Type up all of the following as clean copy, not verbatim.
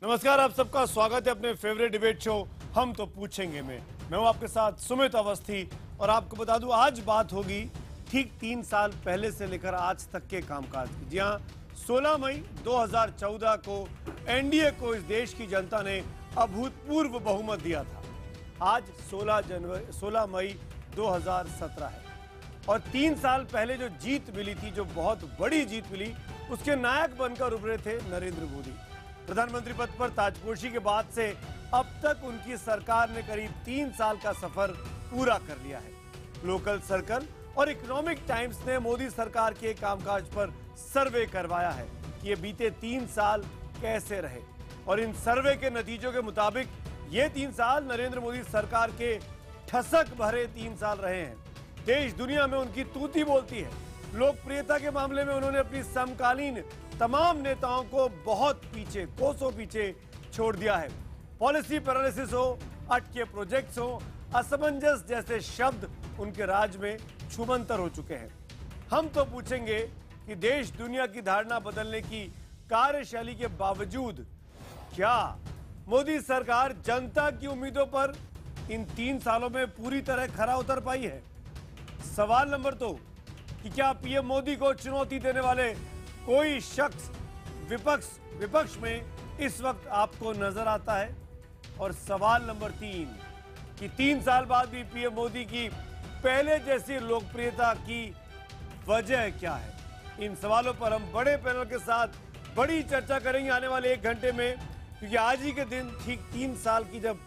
नमस्कार, आप सबका स्वागत है अपने फेवरेट डिबेट शो हम तो पूछेंगे में। मैं हूं आपके साथ सुमित अवस्थी और आपको बता दूं आज बात होगी ठीक 3 साल पहले से लेकर आज तक के कामकाज की। जी हां, 16 मई 2014 को एनडीए को इस देश की जनता ने अभूतपूर्व बहुमत दिया था। आज 16 मई 2017 है और 3 साल पहले जो जीत मिली थी, जो बहुत बड़ी जीत मिली, उसके नायक बनकर उभरे थे नरेंद्र मोदी। प्रधानमंत्री पद पर ताजपोशी के बाद से अब तक उनकी सरकार ने करीब 3 साल का सफर पूरा कर लिया है। लोकल सर्कल और इकोनॉमिक टाइम्स ने मोदी सरकार के कामकाज पर सर्वे करवाया है कि ये बीते 3 साल कैसे रहे और इन सर्वे के नतीजों के मुताबिक ये 3 साल नरेंद्र मोदी सरकार के ठसक भरे 3 साल रहे हैं। देश दुनिया में उनकी तूती बोलती है। लोकप्रियता के मामले में उन्होंने अपनी समकालीन तमाम नेताओं को बहुत पीछे, कोसों पीछे छोड़ दिया है। पॉलिसी पैरालिसिस हो, अटके प्रोजेक्ट्स हो, असमंजस जैसे शब्द उनके राज में छूमंतर हो चुके हैं। हम तो पूछेंगे कि देश दुनिया की धारणा बदलने की कार्यशैली के बावजूद क्या मोदी सरकार जनता की उम्मीदों पर इन 3 सालों में पूरी तरह खरा उतर पाई है? सवाल नंबर 2 कि क्या पीएम मोदी को चुनौती देने वाले कोई शख्स विपक्ष में इस वक्त आपको नजर आता है? और सवाल नंबर 3 कि 3 साल बाद भी पीएम मोदी की पहले जैसी लोकप्रियता की वजह क्या है? इन सवालों पर हम बड़े पैनल के साथ बड़ी चर्चा करेंगे आने वाले 1 घंटे में, क्योंकि आज ही के दिन ठीक 3 साल की जब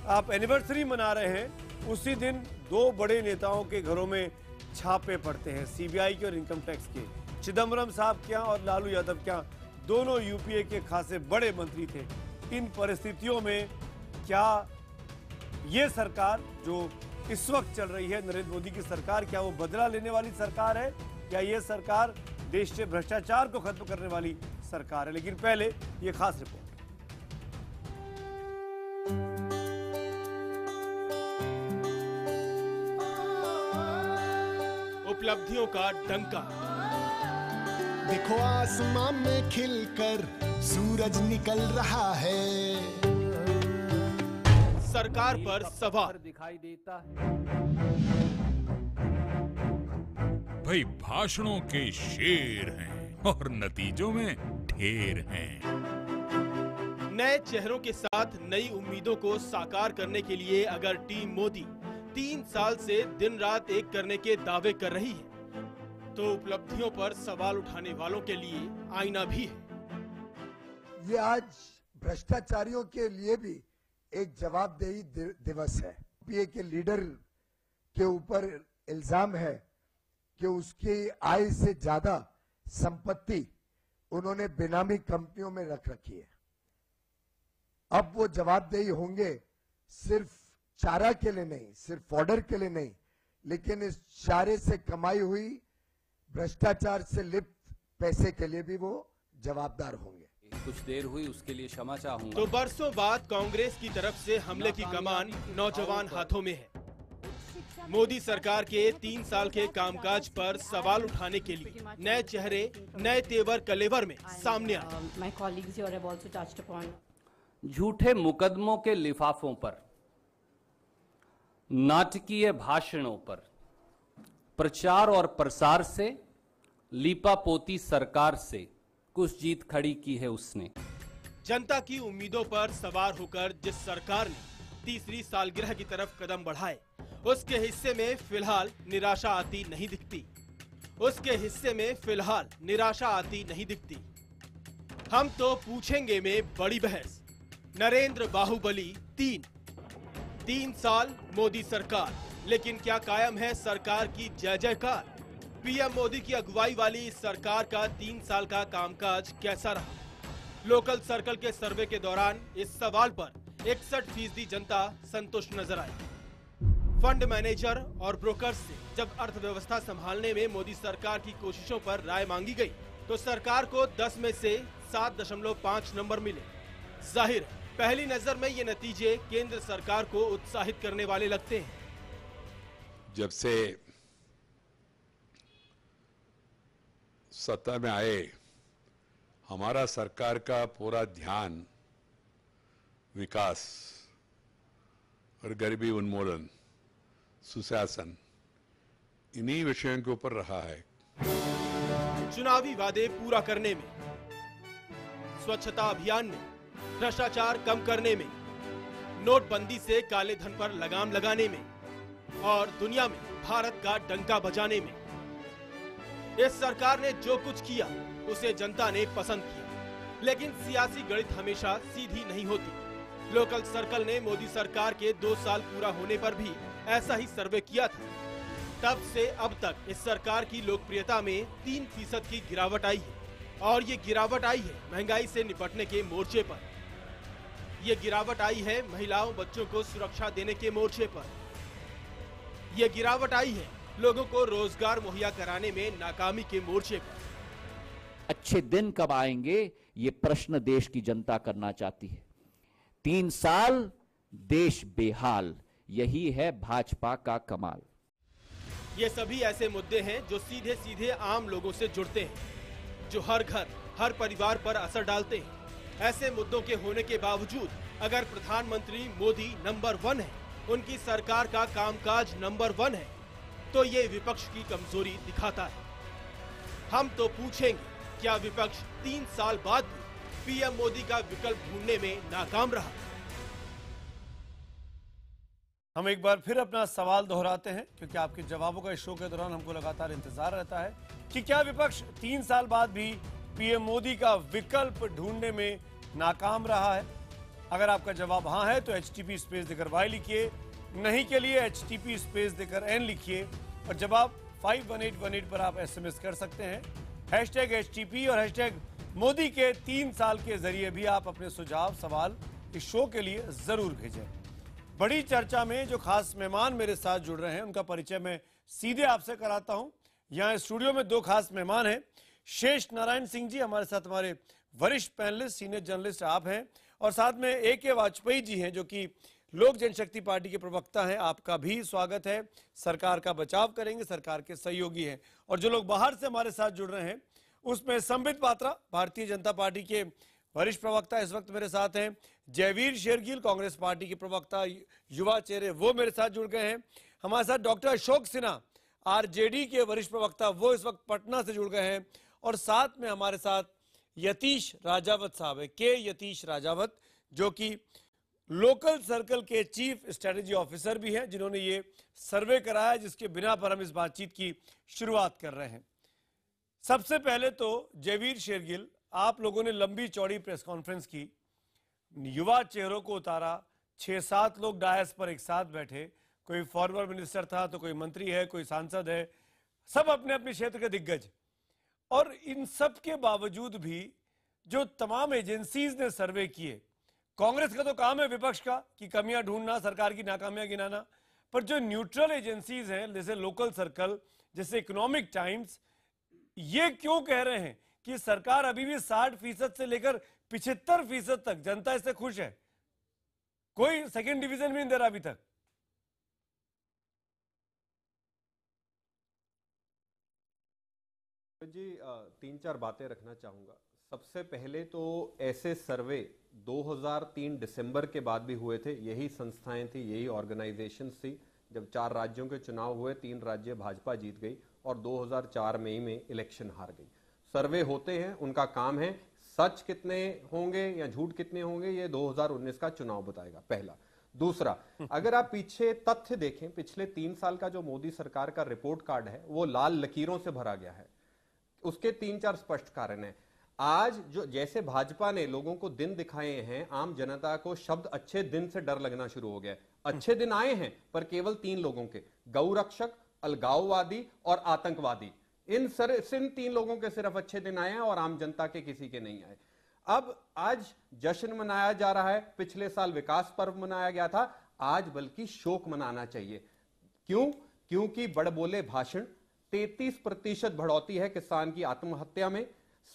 आप एनिवर्सरी मना रहे हैं, उसी दिन 2 बड़े नेताओं के घरों में छापे पड़ते हैं, सीबीआई के और इनकम टैक्स के। चिदंबरम साहब क्या और लालू यादव क्या, दोनों यूपीए के खासे बड़े मंत्री थे। इन परिस्थितियों में क्या ये सरकार जो इस वक्त चल रही है, नरेंद्र मोदी की सरकार, क्या वो बदला लेने वाली सरकार है? क्या ये सरकार देश से भ्रष्टाचार को खत्म करने वाली सरकार है? लेकिन पहले ये खास रिपोर्ट। उपलब्धियों का डंका। देखो आसमान में खिलकर सूरज निकल रहा है, सरकार पर सवाल दिखाई देता है। भाई भाषणों के शेर हैं और नतीजों में ढेर हैं। नए चेहरों के साथ नई उम्मीदों को साकार करने के लिए अगर टीम मोदी 3 साल से दिन रात एक करने के दावे कर रही है, तो उपलब्धियों पर सवाल उठाने वालों के लिए आईना भी है। ये आज भ्रष्टाचारियों के लिए भी एक जवाबदेही दिवस है। यूपीए के लीडर के ऊपर इल्जाम है कि उसकी आय से ज्यादा संपत्ति उन्होंने बेनामी कंपनियों में रख रखी है। अब वो जवाबदेही होंगे सिर्फ चारा के लिए नहीं, सिर्फ ऑर्डर के लिए नहीं, लेकिन इस चारे से कमाई हुई भ्रष्टाचार से लिप्त पैसे के लिए भी वो जवाबदार होंगे। कुछ देर हुई, उसके लिए क्षमा चाहूंगा। तो बरसों बाद कांग्रेस की तरफ से हमले की कमान नौजवान हाथों में है। मोदी सरकार के 3 साल के कामकाज पर सवाल उठाने के लिए नए चेहरे, नए तेवर कलेवर में सामने आए। झूठे मुकदमों के लिफाफों पर, नाटकीय भाषणों पर, प्रचार और प्रसार से, लीपापोती सरकार से कुछ जीत खड़ी की है उसने। जनता की उम्मीदों पर सवार होकर जिस सरकार ने तीसरी सालगिरह की तरफ कदम बढ़ाए, उसके हिस्से में फिलहाल निराशा आती नहीं दिखती। हम तो पूछेंगे में बड़ी बहस। नरेंद्र बाहुबली 3 साल मोदी सरकार, लेकिन क्या कायम है सरकार की जय जयकार? पीएम मोदी की अगुवाई वाली इस सरकार का 3 साल का कामकाज कैसा रहा? लोकल सर्कल के सर्वे के दौरान इस सवाल पर 61% जनता संतुष्ट नजर आई। फंड मैनेजर और ब्रोकर्स से जब अर्थव्यवस्था संभालने में मोदी सरकार की कोशिशों पर राय मांगी गई, तो सरकार को 10 में से 7.5 नंबर मिले। जाहिर है, पहली नजर में ये नतीजे केंद्र सरकार को उत्साहित करने वाले लगते हैं। जब से सत्ता में आए, हमारा सरकार का पूरा ध्यान विकास और गरीबी उन्मूलन, सुशासन, इन्हीं विषयों के ऊपर रहा है। चुनावी वादे पूरा करने में, स्वच्छता अभियान में, भ्रष्टाचार कम करने में, नोटबंदी से काले धन पर लगाम लगाने में और दुनिया में भारत का डंका बजाने में। इस सरकार ने जो कुछ किया उसे जनता ने पसंद किया, लेकिन सियासी गणित हमेशा सीधी नहीं होती। लोकल सर्कल ने मोदी सरकार के 2 साल पूरा होने पर भी ऐसा ही सर्वे किया था। तब से अब तक इस सरकार की लोकप्रियता में 3% की गिरावट आई है और ये गिरावट आई है महंगाई से निपटने के मोर्चे पर। ये गिरावट आई है महिलाओं बच्चों को सुरक्षा देने के मोर्चे पर। ये गिरावट आई है लोगों को रोजगार मुहैया कराने में नाकामी के मोर्चे पर। अच्छे दिन कब आएंगे ये प्रश्न देश की जनता करना चाहती है। 3 साल देश बेहाल, यही है भाजपा का कमाल। ये सभी ऐसे मुद्दे हैं जो सीधे सीधे आम लोगों से जुड़ते हैं, जो हर घर हर परिवार पर असर डालते हैं। ऐसे मुद्दों के होने के बावजूद अगर प्रधानमंत्री मोदी नंबर 1 है, उनकी सरकार का कामकाज नंबर 1 है, तो ये विपक्ष की कमजोरी दिखाता है। हम तो पूछेंगे, क्या विपक्ष 3 साल बाद भी पीएम मोदी का विकल्प ढूंढने में नाकाम रहा? हम एक बार फिर अपना सवाल दोहराते हैं, क्योंकि आपके जवाबों का इस शो के दौरान हमको लगातार इंतजार रहता है कि क्या विपक्ष 3 साल बाद भी पीएम मोदी का विकल्प ढूंढने में नाकाम रहा है। अगर आपका जवाब हाँ है तो HTP स्पेस देकर Y लिखिए, नहीं के लिए HTP स्पेस देकर N लिखिए और जवाब 51818 पर आप SMS कर सकते हैं। #HTP और #मोदी के 3 साल के जरिए भी आप अपने सुझाव सवाल इस शो के लिए जरूर भेजें। बड़ी चर्चा में जो खास मेहमान मेरे साथ जुड़ रहे हैं उनका परिचय मैं सीधे आपसे कराता हूं। यहाँ स्टूडियो में 2 खास मेहमान हैं। शेष नारायण सिंह जी हमारे साथ, हमारे वरिष्ठ पैनलिस्ट, सीनियर जर्नलिस्ट आप हैं, और साथ में AK वाजपेयी जी हैं जो कि लोक जनशक्ति पार्टी के प्रवक्ता हैं। आपका भी स्वागत है। सरकार का बचाव करेंगे, सरकार के सहयोगी हैं। और जो लोग बाहर से हमारे साथ जुड़ रहे हैं उसमें संबित पात्रा, भारतीय जनता पार्टी के वरिष्ठ प्रवक्ता इस वक्त मेरे साथ हैं। जयवीर शेरगिल, कांग्रेस पार्टी के प्रवक्ता, युवा चेहरे, वो मेरे साथ जुड़ गए हैं। हमारे साथ डॉक्टर अशोक सिन्हा, RJD के वरिष्ठ प्रवक्ता, वो इस वक्त पटना से जुड़ गए हैं। और साथ में हमारे साथ यतीश राजावत साहब है, के यतीश राजावत, जो कि लोकल सर्कल के चीफ स्ट्रेटेजी ऑफिसर भी हैं, जिन्होंने ये सर्वे कराया जिसके बिना पर हम इस बातचीत की शुरुआत कर रहे हैं। सबसे पहले तो जयवीर शेरगिल, आप लोगों ने लंबी चौड़ी प्रेस कॉन्फ्रेंस की, युवा चेहरों को उतारा, 6-7 लोग डायस पर एक साथ बैठे, कोई फॉर्मर मिनिस्टर था तो कोई मंत्री है, कोई सांसद है, सब अपने अपने क्षेत्र के दिग्गज। और इन सब के बावजूद भी जो तमाम एजेंसीज ने सर्वे किए, कांग्रेस का तो काम है विपक्ष का कि कमियां ढूंढना, सरकार की नाकामियां गिनाना, पर जो न्यूट्रल एजेंसीज हैं जैसे लोकल सर्कल, जैसे इकोनॉमिक टाइम्स, ये क्यों कह रहे हैं कि सरकार अभी भी 60% से लेकर 75% तक जनता इससे खुश है, कोई सेकंड डिवीजन भी नहीं दे रहा अभी तक। जी 3-4 बातें रखना चाहूँगा। सबसे पहले तो ऐसे सर्वे 2003 दिसंबर के बाद भी हुए थे, यही संस्थाएं थी, यही ऑर्गेनाइजेशंस थी। जब 4 राज्यों के चुनाव हुए, 3 राज्य भाजपा जीत गई और 2004 मई में इलेक्शन हार गई। सर्वे होते हैं, उनका काम है, सच कितने होंगे या झूठ कितने होंगे ये 2019 का चुनाव बताएगा, पहला। दूसरा, अगर आप पीछे तथ्य देखें, पिछले 3 साल का जो मोदी सरकार का रिपोर्ट कार्ड है वो लाल लकीरों से भरा गया है। उसके 3-4 स्पष्ट कारण हैं। आज जो जैसे भाजपा ने लोगों को दिन दिखाए हैं, आम जनता को शब्द अच्छे दिन से डर लगना शुरू हो गया। अच्छे दिन आए हैं पर केवल 3 लोगों के, गौरक्षक, अलगाववादी और आतंकवादी। इन 3 लोगों के सिर्फ अच्छे दिन आए हैं और आम जनता के किसी के नहीं आए। अब आज जश्न मनाया जा रहा है, पिछले साल विकास पर्व मनाया गया था, आज बल्कि शोक मनाना चाहिए। क्यों? क्योंकि बड़बोले भाषण, 33% बढ़ोतरी है किसान की आत्महत्या में,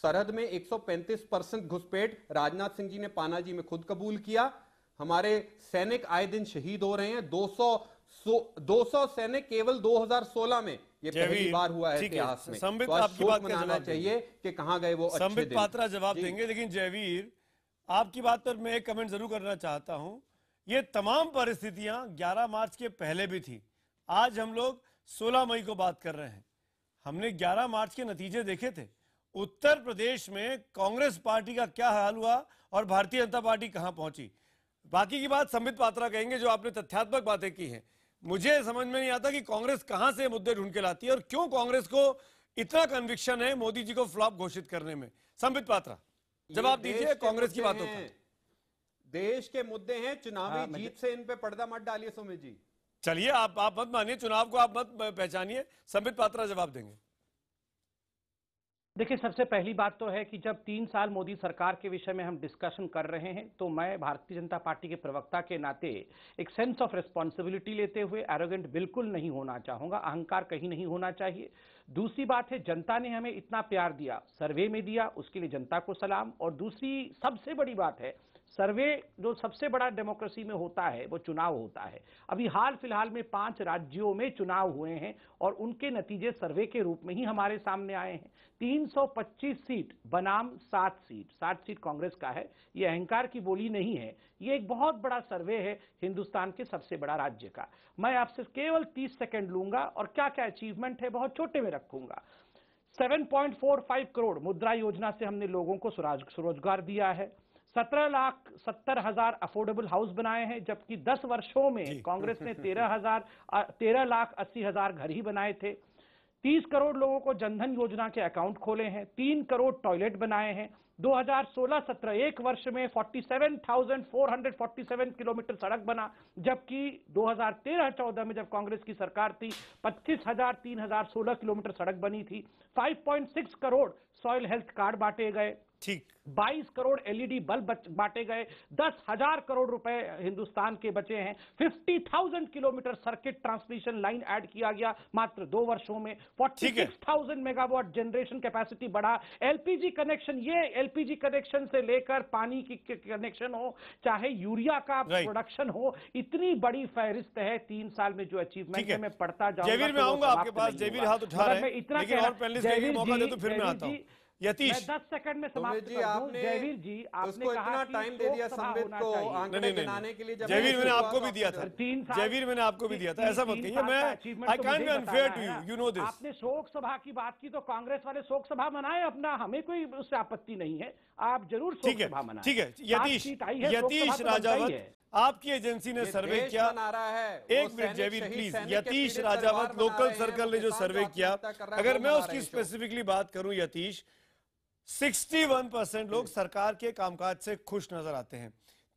सरहद में 135% घुसपैठ, राजनाथ सिंह जी ने पानाजी में खुद कबूल किया। हमारे सैनिक आए दिन शहीद हो रहे हैं, 200 सैनिक केवल 2016 में, ये पहली बार हुआ है इतिहास में। संबित आपकी बात का मनाना चाहिए कि कहां गए वो अच्छे दिन। संबित पात्रा जवाब देंगे, लेकिन जयवीर आपकी बात पर मैं एक कमेंट जरूर करना चाहता हूं। ये तमाम परिस्थितियां 11 मार्च के पहले भी थी। आज हम लोग 16 मई को बात कर रहे हैं। हमने 11 मार्च के नतीजे देखे थे। उत्तर प्रदेश में कांग्रेस पार्टी का क्या हाल हुआ और भारतीय जनता पार्टी कहां पहुंची। बाकी की बात संबित पात्रा कहेंगे, जो आपने तथ्यात्मक बातें की हैं। मुझे समझ में नहीं आता कि कांग्रेस कहां से मुद्दे ढूंढ के लाती है और क्यों कांग्रेस को इतना कन्विक्शन है मोदी जी को फ्लॉप घोषित करने में। संबित पात्रा, जवाब दीजिए कांग्रेस की बातों का। देश के मुद्दे हैं, चुनावी जीत से इन पे पर्दा मत डालिए सुमित जी। चलिए, आप मत मानिए, चुनाव को आप मत पहचानिए। संबित पात्रा जवाब देंगे। देखिए, सबसे पहली बात तो है कि जब 3 साल मोदी सरकार के विषय में हम डिस्कशन कर रहे हैं तो मैं भारतीय जनता पार्टी के प्रवक्ता के नाते एक सेंस ऑफ रिस्पॉन्सिबिलिटी लेते हुए एरोगेंट बिल्कुल नहीं होना चाहूंगा, अहंकार कहीं नहीं होना चाहिए। दूसरी बात है, जनता ने हमें इतना प्यार दिया, सर्वे में दिया, उसके लिए जनता को सलाम। और दूसरी सबसे बड़ी बात है, सर्वे जो सबसे बड़ा डेमोक्रेसी में होता है वो चुनाव होता है। अभी हाल फिलहाल में 5 राज्यों में चुनाव हुए हैं और उनके नतीजे सर्वे के रूप में ही हमारे सामने आए हैं। 325 सीट बनाम 7 सीट, 7 सीट कांग्रेस का है। ये अहंकार की बोली नहीं है, ये एक बहुत बड़ा सर्वे है हिंदुस्तान के सबसे बड़ा राज्य का। मैं आपसे केवल 30 सेकंड लूंगा और क्या क्या अचीवमेंट है बहुत छोटे में रखूंगा। 7.45 करोड़ मुद्रा योजना से हमने लोगों को स्वरोजगार दिया है। 17,70,000 अफोर्डेबल हाउस बनाए हैं, जबकि 10 वर्षों में कांग्रेस ने 13,80,000 घर ही बनाए थे। 30 करोड़ लोगों को जनधन योजना के अकाउंट खोले हैं। 3 करोड़ टॉयलेट बनाए हैं। 2016-17 एक वर्ष में 47,447 किलोमीटर सड़क बना, जबकि 2013-14 में जब कांग्रेस की सरकार थी 25,000-3,016 किलोमीटर सड़क बनी थी। 5.6 करोड़ सॉइल हेल्थ कार्ड बांटे गए। ठीक, 22 करोड़ एलईडी बल्ब बांटे गए। 10,000 करोड़ रुपए हिंदुस्तान के बचे हैं। 50,000 kilometre circuit transmission line add किया गया मात्र 2 वर्षों में। 46,000 मेगावाट जनरेशन कैपेसिटी बढ़ा। एलपीजी कनेक्शन, ये एलपीजी कनेक्शन से लेकर पानी की कनेक्शन हो, चाहे यूरिया का प्रोडक्शन हो, इतनी बड़ी फहरिस्त है 3 साल में जो अचीवमेंट है। मैं पढ़ता जाऊंगा। जयवीर, मैं आऊंगा आपके पास। जयवीर हाथ उठा रहे हैं, लेकिन और पैनलिस्ट को ये मौका दे तो फिर मैं आता हूं। यतीश, मैं 10 सेकंड में समाप्त कर दूं। जयवीर जी, आपने उसको कहा इतना कि टाइम दे दिया संबित को आंकड़े गिनाने के लिए। जयवीर, मैंने आपको भी दिया था। जयवीर, मैंने आपको भी दिया था, ऐसा मत कहिए। मैं I can't be unfair to you, you know this. आपने शोक सभा की बात की तो कांग्रेस वाले शोक सभा मनाए अपना, हमें कोई उससे आपत्ति नहीं है। आप जरूर शोक सभा मनाएं। ठीक है। यतीश राजावत, आपकी एजेंसी ने सर्वे किया। एक minute Jaiveer please. Yatish Rajawat local circle ने जो सर्वे किया, अगर मैं उसकी स्पेसिफिकली बात करूं यतीश, 61% लोग सरकार के कामकाज से खुश नजर आते हैं।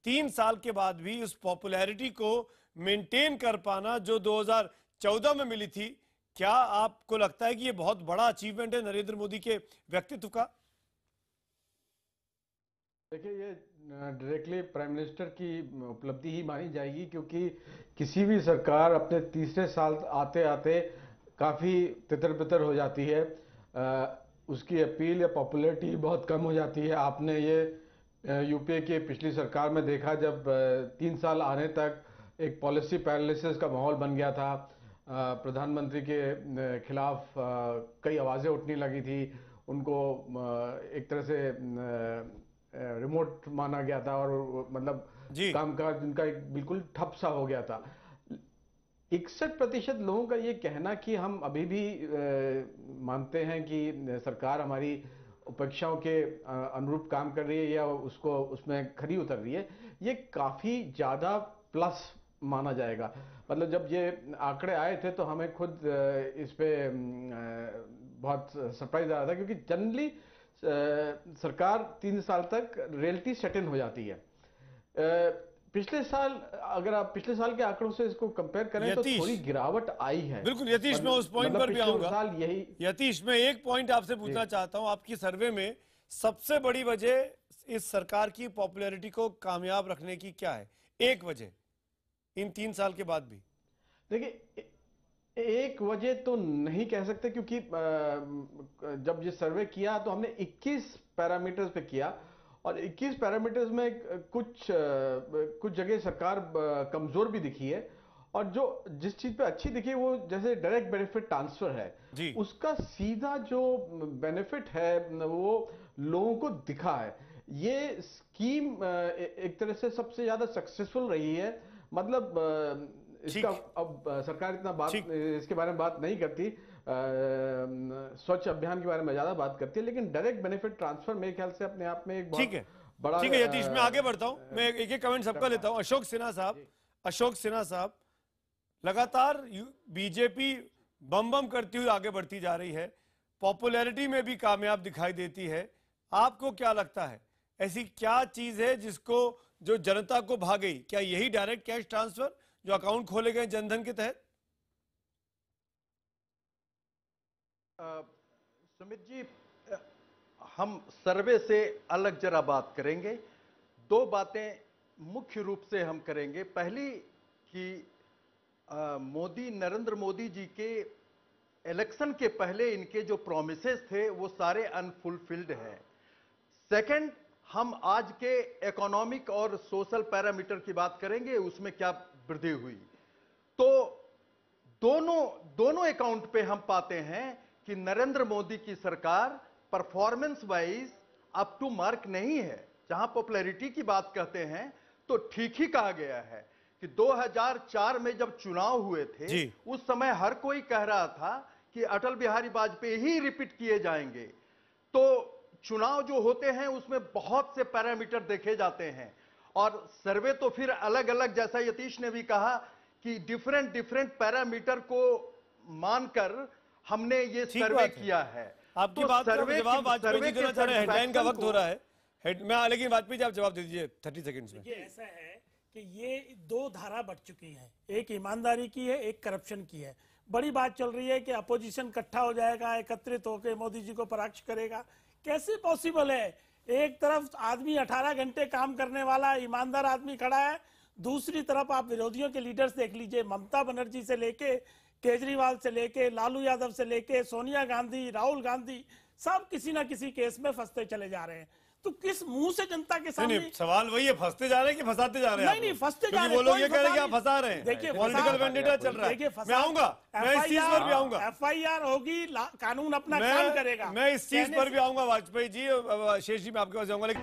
3 साल के बाद भी उस पॉपुलैरिटी को मेंटेन कर पाना जो 2014 में मिली थी, क्या आपको लगता है कि यह बहुत बड़ा अचीवमेंट है नरेंद्र मोदी के व्यक्तित्व का? देखिए, ये डायरेक्टली प्राइम मिनिस्टर की उपलब्धि ही मानी जाएगी, क्योंकि किसी भी सरकार अपने तीसरे साल आते आते काफी तितर बितर हो जाती है। उसकी अपील या पॉपुलैरिटी बहुत कम हो जाती है। आपने ये यूपीए की पिछली सरकार में देखा, जब 3 साल आने तक एक पॉलिसी पैरालिसिस का माहौल बन गया था। प्रधानमंत्री के खिलाफ कई आवाज़ें उठने लगी थी। उनको एक तरह से रिमोट माना गया था और मतलब कामकाज उनका एक बिल्कुल ठप सा हो गया था। 61% लोगों का ये कहना कि हम अभी भी मानते हैं कि सरकार हमारी अपेक्षाओं के अनुरूप काम कर रही है या उसको उसमें खरी उतर रही है, ये काफ़ी ज़्यादा प्लस माना जाएगा। मतलब जब ये आंकड़े आए थे तो हमें खुद इस पे बहुत सरप्राइज आ रहा था, क्योंकि जनरली सरकार 3 साल तक रियलिटी सेट इन हो जाती है। पिछले साल, अगर आप पिछले साल के आंकड़ों से इसको कंपेयर करें तो थोड़ी गिरावट आई है। बिल्कुल यतीश, मैं उस पॉइंट पर भी आऊंगा। यतीश, मैं एक पॉइंट आपसे पूछना चाहता हूं। आपकी सर्वे में सबसे बड़ी वजह इस सरकार की पॉपुलैरिटी को कामयाब रखने की क्या है? एक वजह इन 3 साल के बाद भी। देखिए, एक वजह तो नहीं कह सकते, क्योंकि जब ये सर्वे किया तो हमने 21 पैरामीटर्स पे किया और 21 पैरामीटर्स में कुछ जगह सरकार कमजोर भी दिखी है, और जिस चीज पे अच्छी दिखी वो जैसे डायरेक्ट बेनिफिट ट्रांसफर है, उसका सीधा जो बेनिफिट है वो लोगों को दिखा है। ये स्कीम एक तरह से सबसे ज्यादा सक्सेसफुल रही है। मतलब इसका अब सरकार इतना बात इसके बारे में बात नहीं करती, स्वच्छ अभियान के बारे में ज्यादा बात करती है, लेकिन डायरेक्ट बेनिफिट ट्रांसफर मेरे ख्याल से अपने आप में एक बहुत बड़ा। ठीक है यतीश, मैं आगे बढ़ता हूं, मैं एक एक कमेंट सबका लेता हूं। अशोक सिन्हा साहब, लगातार बीजेपी बम बम करती हुई आगे बढ़ती जा रही है, पॉपुलैरिटी में भी कामयाब दिखाई देती है। आपको क्या लगता है ऐसी क्या चीज है जिसको जो जनता को भा गई? क्या यही डायरेक्ट कैश ट्रांसफर जो अकाउंट खोले गए जनधन के तहत? सुमित जी, हम सर्वे से अलग जरा बात करेंगे। दो बातें मुख्य रूप से हम करेंगे। पहली कि नरेंद्र मोदी जी के इलेक्शन के पहले इनके जो प्रॉमिसेस थे वो सारे अनफुलफिल्ड हैं। सेकंड, हम आज के इकोनॉमिक और सोशल पैरामीटर की बात करेंगे, उसमें क्या वृद्धि हुई। तो दोनों अकाउंट पे हम पाते हैं कि नरेंद्र मोदी की सरकार performance wise up to mark नहीं है। जहां पॉपुलैरिटी की बात कहते हैं तो ठीक ही कहा गया है कि 2004 में जब चुनाव हुए थे उस समय हर कोई कह रहा था कि अटल बिहारी वाजपेयी ही रिपीट किए जाएंगे। तो चुनाव जो होते हैं उसमें बहुत से पैरामीटर देखे जाते हैं और सर्वे तो फिर अलग अलग, जैसा यतीश ने भी कहा कि डिफरेंट पैरामीटर को मानकर हमने ये सर्वे किया है। आपकी तो बात का जवाब वाजपेयी जी देना चाह रहे हैं, हेडलाइन का वक्त हो रहा है। लेकिन वाजपेयी जी आप जवाब दे दीजिए 30 सेकंड्स में। ये ऐसा है कि ये दो धारा बढ़ चुकी हैं, एक ईमानदारी की है, एक करप्शन की है। बड़ी बात चल रही है कि अपोजिशन इकट्ठा हो जाएगा, एकत्रित होकर मोदी जी को परास्त करेगा। कैसे पॉसिबल है? एक तरफ आदमी 18 घंटे काम करने वाला ईमानदार आदमी खड़ा है, दूसरी तरफ आप विरोधियों के लीडर्स देख लीजिए, ममता बनर्जी से लेके केजरीवाल से लेके लालू यादव से लेके सोनिया गांधी, राहुल गांधी, सब किसी ना किसी केस में फंसते चले जा रहे हैं। तो किस मुंह से जनता के सामने? नहीं, सवाल वही है, फंसते जा रहे हैं कि फंसाते जा रहे हैं? नहीं, फंसते जा रहे हैं। वो लोग ये कह रहे हैं कि आप फंसा रहे हैं। देखिए पॉलिटिकल वेंडेटा चल रहा है। मैं आऊंगा, मैं इस चीज पर भी आऊंगा। FIR होगी, कानून अपना काम करेगा। मैं इस चीज पर भी आऊंगा वाजपेयी जी। शेष जी मैं आपके पास जाऊंगा, लेकिन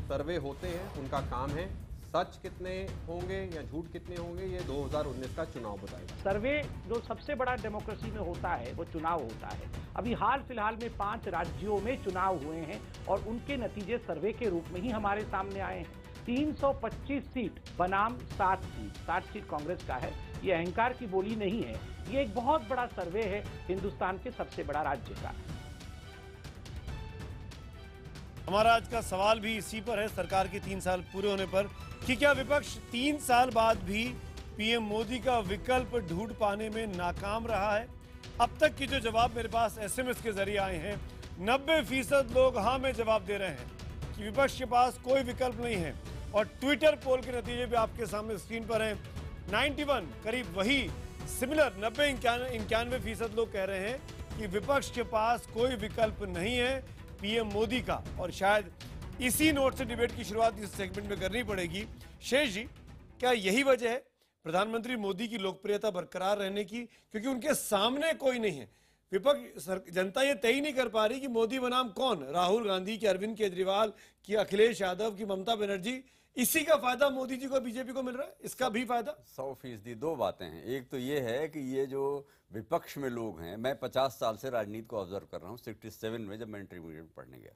सर्वे होते हैं, उनका काम है। सच कितने होंगे या झूठ कितने होंगे ये 2019 का चुनाव बताएगा। सर्वे जो सबसे बड़ा डेमोक्रेसी में होता है वो चुनाव होता है। अभी हाल फिलहाल में 5 राज्यों में चुनाव हुए हैं और उनके नतीजे सर्वे के रूप में ही हमारे सामने आए हैं। 325 सीट बनाम 60 सीट कांग्रेस का है। ये अहंकार की बोली नहीं है, ये एक बहुत बड़ा सर्वे है हिंदुस्तान के सबसे बड़ा राज्य का। हमारा आज का सवाल भी इसी पर है, सरकार के 3 साल पूरे होने पर, कि क्या विपक्ष 3 साल बाद भी पीएम मोदी का विकल्प ढूंढ पाने में नाकाम रहा है? अब तक की जो जवाब मेरे पास SMS के जरिए आए हैं, 90% लोग हाँ में जवाब दे रहे हैं कि विपक्ष के पास कोई विकल्प नहीं है। और ट्विटर पोल के नतीजे भी आपके सामने स्क्रीन पर हैं। 91 करीब वही सिमिलर 90-91% लोग कह रहे हैं कि विपक्ष के पास कोई विकल्प नहीं है पीएम मोदी का। और शायद इसी नोट से डिबेट की शुरुआत इस सेगमेंट में करनी पड़ेगी। शेष जी, क्या यही वजह है प्रधानमंत्री मोदी की लोकप्रियता बरकरार रहने की? क्योंकि उनके सामने कोई नहीं है। विपक्ष, जनता ये तय नहीं कर पा रही कि मोदी बनाम कौन, राहुल गांधी की, अरविंद केजरीवाल की, अखिलेश यादव की, ममता बनर्जी। इसी का फायदा मोदी जी को, बीजेपी को मिल रहा है, इसका भी फायदा? 100%। दो बातें हैं। एक तो ये है कि ये जो विपक्ष में लोग हैं, मैं 50 साल से राजनीति को ऑब्जर्व कर रहा हूँ। 67 में जब मैं इंटरमीडिएट पढ़ने गया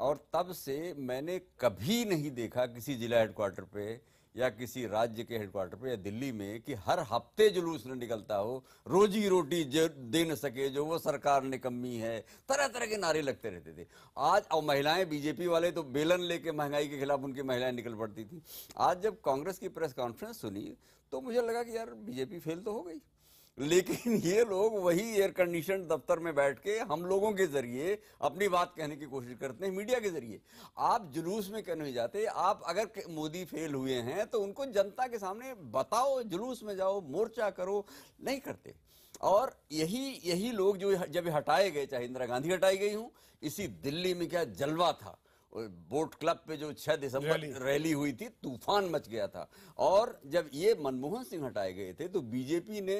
और तब से मैंने कभी नहीं देखा किसी जिला हेडक्वार्टर पे या किसी राज्य के हेडक्वार्टर पे या दिल्ली में कि हर हफ्ते जुलूस न निकलता हो, रोजी रोटी जो दे न सके जो वो सरकार निकम्मी है, तरह तरह के नारे लगते रहते थे। आज और महिलाएं, बीजेपी वाले तो बेलन लेके महंगाई के खिलाफ उनकी महिलाएं निकल पड़ती थी। आज जब कांग्रेस की प्रेस कॉन्फ्रेंस सुनी तो मुझे लगा कि यार बीजेपी फेल तो हो गई, लेकिन ये लोग वही एयर कंडीशन दफ्तर में बैठ के हम लोगों के जरिए अपनी बात कहने की कोशिश करते हैं, मीडिया के जरिए। आप जुलूस में क्यों नहीं जाते? आप अगर मोदी फेल हुए हैं तो उनको जनता के सामने बताओ, जुलूस में जाओ, मोर्चा करो, नहीं करते। और यही लोग जो जब हटाए गए, चाहे इंदिरा गांधी हटाई गई हूं, इसी दिल्ली में क्या जलवा था, बोट क्लब पे जो 6 दिसंबर रैली हुई थी, तूफान मच गया था। और जब ये मनमोहन सिंह हटाए गए थे तो बीजेपी ने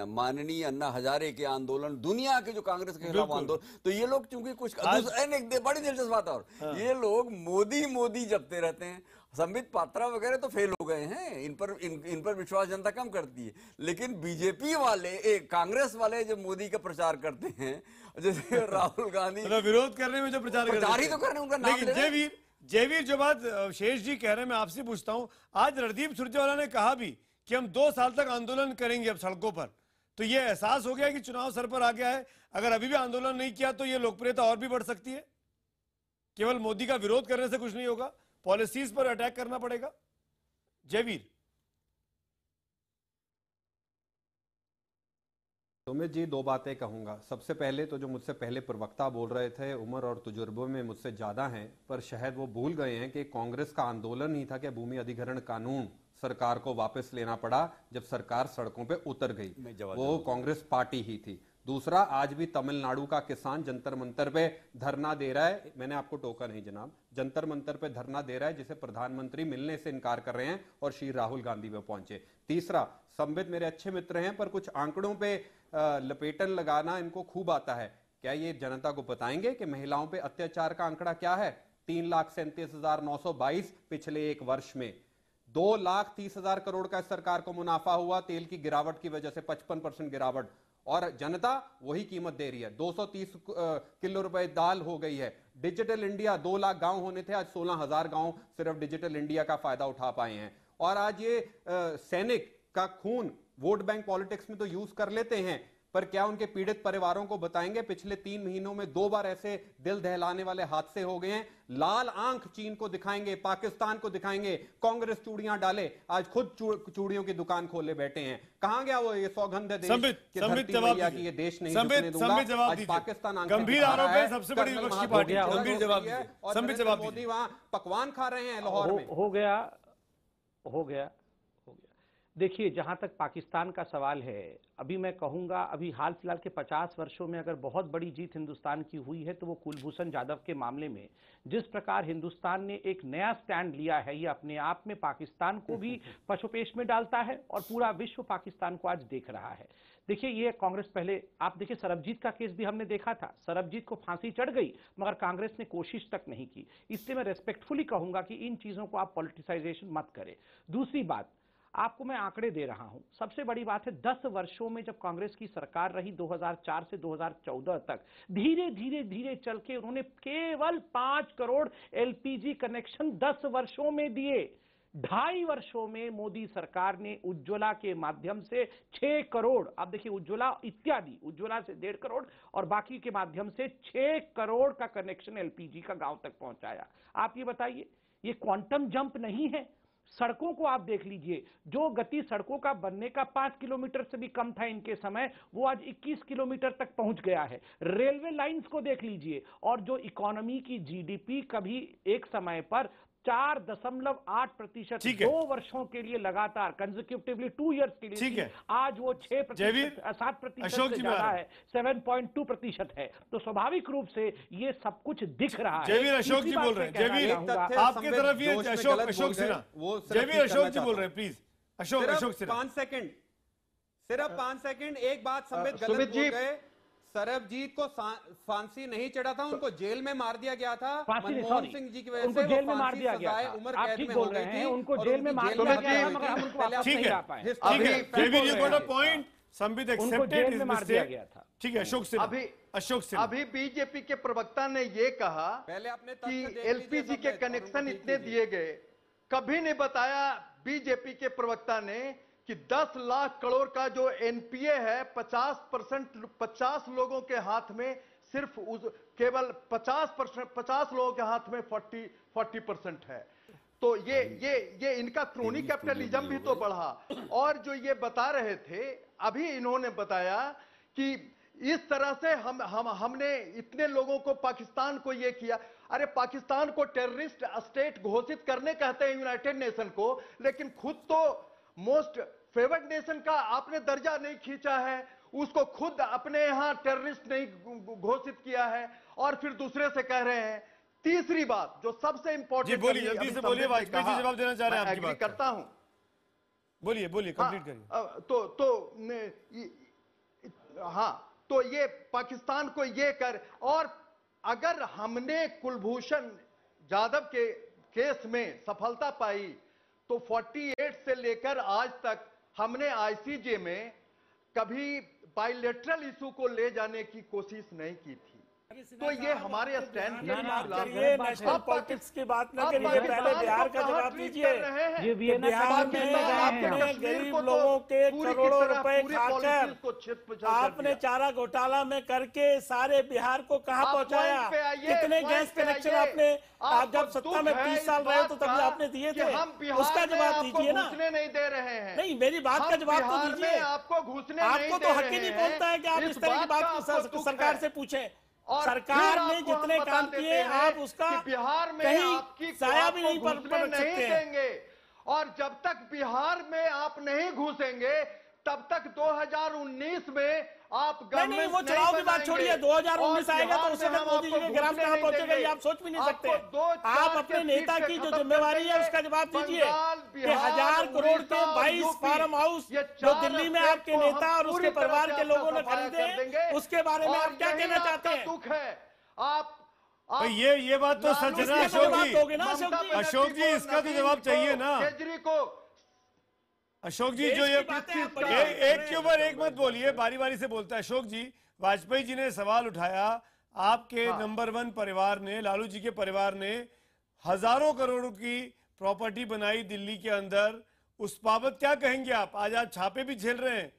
माननीय अन्ना हजारे के आंदोलन, दुनिया के जो कांग्रेस के खिलाफ आंदोलन, तो ये लोग चूंकि कुछ बड़ी दिलचस्प बात और ये लोग मोदी मोदी जपते रहते हैं। संबित पात्रा वगैरह तो फेल हो गए हैं, इन पर विश्वास जनता कम करती है, लेकिन बीजेपी वाले, कांग्रेस वाले जब मोदी का प्रचार करते हैं, जैसे राहुल गांधी विरोध करने में जो प्रचार ही तो करने उनका नाम लेकिन जयवीर जो बात शेष जी कह रहे हैं, मैं आपसे पूछता हूं, आज रणदीप सुरजेवाला ने कहा भी कि हम 2 साल तक आंदोलन करेंगे अब सड़कों पर, तो ये एहसास हो गया कि चुनाव सर पर आ गया है, अगर अभी भी आंदोलन नहीं किया तो ये लोकप्रियता और भी बढ़ सकती है, केवल मोदी का विरोध करने से कुछ नहीं होगा, पॉलिसीज पर अटैक करना पड़ेगा। जयवीर। तो मैं जी 2 बातें कहूंगा। सबसे पहले तो जो मुझसे पहले प्रवक्ता बोल रहे थे, उम्र और तजुर्बे में मुझसे ज्यादा हैं, पर शायद वो भूल गए हैं कि कांग्रेस का आंदोलन ही था कि भूमि अधिग्रहण कानून सरकार को वापस लेना पड़ा जब सरकार सड़कों पे उतर गई, वो कांग्रेस पार्टी ही थी। दूसरा, आज भी तमिलनाडु का किसान जंतर मंतर पे धरना दे रहा है, मैंने आपको टोका नहीं जनाब, जंतर मंतर पे धरना दे रहा है जिसे प्रधानमंत्री मिलने से इनकार कर रहे हैं और श्री राहुल गांधी पे पहुंचे। तीसरा, संबित मेरे अच्छे मित्र हैं पर कुछ आंकड़ों पे लपेटन लगाना इनको खूब आता है। क्या ये जनता को बताएंगे कि महिलाओं पे अत्याचार का आंकड़ा क्या है? 3,37,922 पिछले 1 वर्ष में। 2,30,000 करोड़ का सरकार को मुनाफा हुआ तेल की गिरावट की वजह से, 55% गिरावट, और जनता वही कीमत दे रही है। 230 किलो रुपए दाल हो गई है। डिजिटल इंडिया, 2 लाख गांव होने थे, आज 16,000 गांव सिर्फ डिजिटल इंडिया का फायदा उठा पाए हैं। और आज ये सैनिक का खून वोट बैंक पॉलिटिक्स में तो यूज कर लेते हैं, पर क्या उनके पीड़ित परिवारों को बताएंगे? पिछले 3 महीनों में 2 बार ऐसे दिल दहलाने वाले हादसे हो गए हैं। लाल आंख चीन को दिखाएंगे, पाकिस्तान को दिखाएंगे, कांग्रेस चूड़ियां डाले, आज खुद चूड़ियों की दुकान खोले बैठे हैं। कहां गया वो ये सौगंध है देश की धरती मैया की, ये देश नहीं झुकने दूंगा। आज पाकिस्तान गंभीर आरोप है, सबसे बड़ी विपक्षी पार्टी गंभीर जवाब है, और मोदी वहां पकवान खा रहे हैं लाहौर में। हो गया। देखिए, जहां तक पाकिस्तान का सवाल है, अभी मैं कहूंगा, अभी हाल फिलहाल के 50 वर्षों में अगर बहुत बड़ी जीत हिंदुस्तान की हुई है तो वो कुलभूषण जाधव के मामले में जिस प्रकार हिंदुस्तान ने एक नया स्टैंड लिया है, ये अपने आप में पाकिस्तान को भी पशुपेश में डालता है और पूरा विश्व पाकिस्तान को आज देख रहा है। देखिए, ये कांग्रेस पहले, आप देखिए सरबजीत का केस भी हमने देखा था, सरबजीत को फांसी चढ़ गई मगर कांग्रेस ने कोशिश तक नहीं की। इसलिए मैं रेस्पेक्टफुली कहूंगा कि इन चीजों को आप पॉलिटिसाइजेशन मत करें। दूसरी बात, आपको मैं आंकड़े दे रहा हूं, सबसे बड़ी बात है 10 वर्षों में जब कांग्रेस की सरकार रही 2004 से 2014 तक, धीरे धीरे चल के उन्होंने केवल 5 करोड़ एलपीजी कनेक्शन 10 वर्षों में दिए। 2.5 वर्षों में मोदी सरकार ने उज्ज्वला के माध्यम से 6 करोड़, अब देखिए उज्ज्वला इत्यादि, उज्ज्वला से 1.5 करोड़ और बाकी के माध्यम से 6 करोड़ का कनेक्शन एलपीजी का गांव तक पहुंचाया। आप ये बताइए, ये क्वांटम जंप नहीं है? सड़कों को आप देख लीजिए, जो गति सड़कों का बनने का 5 किलोमीटर से भी कम था इनके समय, वो आज 21 किलोमीटर तक पहुंच गया है। रेलवे लाइंस को देख लीजिए, और जो इकोनॉमी की जीडीपी कभी एक समय पर 4.8% 2 वर्षों के लिए लगातार कंसेक्यूटिवली 2 इयर्स के लिए थी, आज वो 7% से ज्यादा है, 7.2% है। तो स्वाभाविक रूप से ये सब कुछ दिख रहा है। जयवीर अशोक जी बोल रहे हैं, जयवीर आपकी तरफ ये अशोक सिन्हा, जयवीर अशोक जी बोल रहे हैं, प्लीज अशोक सिन्हा 5 सेकंड, सिर्फ 5 सेकंड। एक बात संबित गलत बोल गए, सरबजीत को फांसी नहीं चढ़ा था, उनको जेल में मार दिया गया था। मनमोहन सिंह जी की वजह से जेल में मार दिया गया, उम्र आप कैद ठीक में बोल हो रहे गई हैं, थी, उनको जेल में मार दिया गया मगर हम उनको वापस नहीं ला पाए। Jaiveer you got a point, Sambit accepted jail में मार दिया गया था। ठीक है, अशोक सिन्हा अभी बीजेपी के प्रवक्ता ने ये कहा कि एलपीजी के कनेक्शन इतने दिए गए, कभी नहीं बताया बीजेपी के प्रवक्ता ने कि 10 लाख करोड़ का जो एनपीए है 50% 50 लोगों के हाथ में, सिर्फ केवल 50 लोगों के हाथ में 40% है। तो ये इनका क्रोनी कैपिटलिज्म भी तो बढ़ा। और जो ये बता रहे थे अभी, इन्होंने बताया कि इस तरह से हमने इतने लोगों को, पाकिस्तान को ये किया। अरे पाकिस्तान को टेररिस्ट स्टेट घोषित करने कहते हैं यूनाइटेड नेशन को, लेकिन खुद तो मोस्ट फेवर्ड नेशन का आपने दर्जा नहीं खींचा है, उसको खुद अपने यहां टेररिस्ट नहीं घोषित किया है, और फिर दूसरे से कह रहे हैं तीसरी बात जो सबसे इंपॉर्टेंट, बोलिए, जल्दी से बोलिए, वाजपेयी जी जवाब देना चाह रहे हैं आपकी बात करता हूं। बोलिए बोलिए, कंप्लीट करिए। तो ये पाकिस्तान को ये कर, और अगर हमने कुलभूषण जाधव के केस में सफलता पाई तो 48 से लेकर आज तक हमने आईसीजे में कभी बायलैटरल इशू को ले जाने की कोशिश नहीं की थी। तो ये हमारे स्टैंड के नेशनल पॉलिटिक्स की बात न करिए, पहले बिहार का जवाब दीजिए। बिहार में आपने गरीब लोगों के करोड़ों रुपए खाकर आपने चारा घोटाला में करके सारे बिहार को कहां पहुंचाया? कितने गैस कनेक्शन आपने, आप जब सत्ता में 20 साल रहे तो तभी आपने दिए थे, उसका जवाब दीजिए ना। नहीं दे रहे हैं। नहीं, मेरी बात का जवाब तो दीजिए। आपको घुसने, आपको तो हक ही नहीं बोलता है कि आप इस तरह की बात सरकार से पूछें। सरकार ने जितने काम किए आप उसका बिहार में कहीं साया भी नहीं पर नहीं देंगे, और जब तक बिहार में आप नहीं घुसेंगे तब तक 2019 में आप नहीं, वो चुनाव की बात छोड़िए, 2019 आएगा तो उससे मोदी जी के ग्राफ कहां पहुंचेगा ये आप सोच भी नहीं सकते। आप अपने नेता की जो जिम्मेवारी है उसका जवाब दीजिए कि 1000 करोड़ के 22 फार्म हाउस जो दिल्ली में आपके नेता और उसके परिवार के लोगों ने खरीदे, उसके बारे में आप क्या कहना चाहते हैं? दुख है आप तो ये बात तो सच है ना अशोक जी, इसका तो जवाब चाहिए ना केजरी को। अशोक जी जो ये एक के ऊपर एक मत बोलिए, बारी बारी से बोलता है। अशोक जी, वाजपेयी जी ने सवाल उठाया, आपके नंबर 1 परिवार ने, लालू जी के परिवार ने हजारों करोड़ों की प्रॉपर्टी बनाई दिल्ली के अंदर, उस बाबत क्या कहेंगे आप? आज आप छापे भी झेल रहे हैं।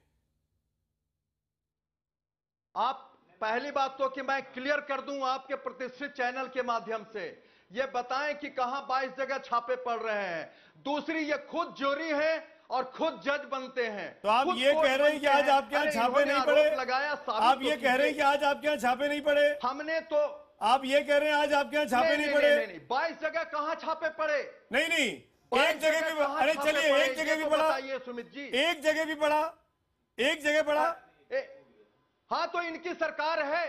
आप पहली बात तो कि मैं क्लियर कर दूं आपके प्रतिष्ठित चैनल के माध्यम से, ये बताएं कि कहां 22 जगह छापे पड़ रहे हैं। दूसरी, ये खुद ज्यूरी है और खुद जज बनते हैं। तो आप ये कह रहे हैं कि आज आपके यहाँ छापे नहीं पड़े? आप ये कह रहे हैं कि आज आपके यहाँ छापे नहीं पड़े? हमने तो, आप ये कह रहे हैं आज आपके यहाँ छापे नहीं पड़े? 22 जगह कहां छापे पड़े? नहीं, एक जगह भी, अरे चलिए एक जगह भी पड़ा, सुमित जी, एक जगह भी पड़ा, एक जगह पड़ा। हाँ, तो इनकी सरकार है,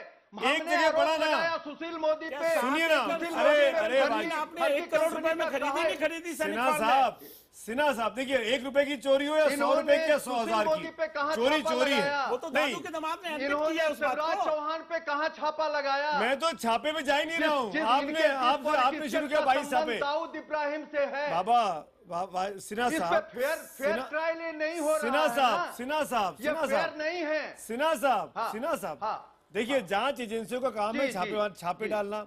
एक जगह पड़ा ना सुशील मोदी पे। सुनिए ना, अरे आपने 1 करोड़ रुपए में खरीदी नहीं खरीदी? सिन्हा साहब देखिए, 1 रुपए की चोरी हो या 100 रुपए की या 100,000 की चोरी है। वो तो दादू के दामाद ने शिवराज चौहान पे कहाँ छापा लगाया? मैं तो छापे में जा ही नहीं रहा हूँ। आपने शुरू किया 22 छापे। दाऊद इब्राहिम से है बाबा सिन्हा साहब, फेयर ट्रायल नहीं हो रहा है। सिन्हा साहब नहीं है। सिन्हा साहब देखिए, जांच एजेंसियों का काम है छापे डालना।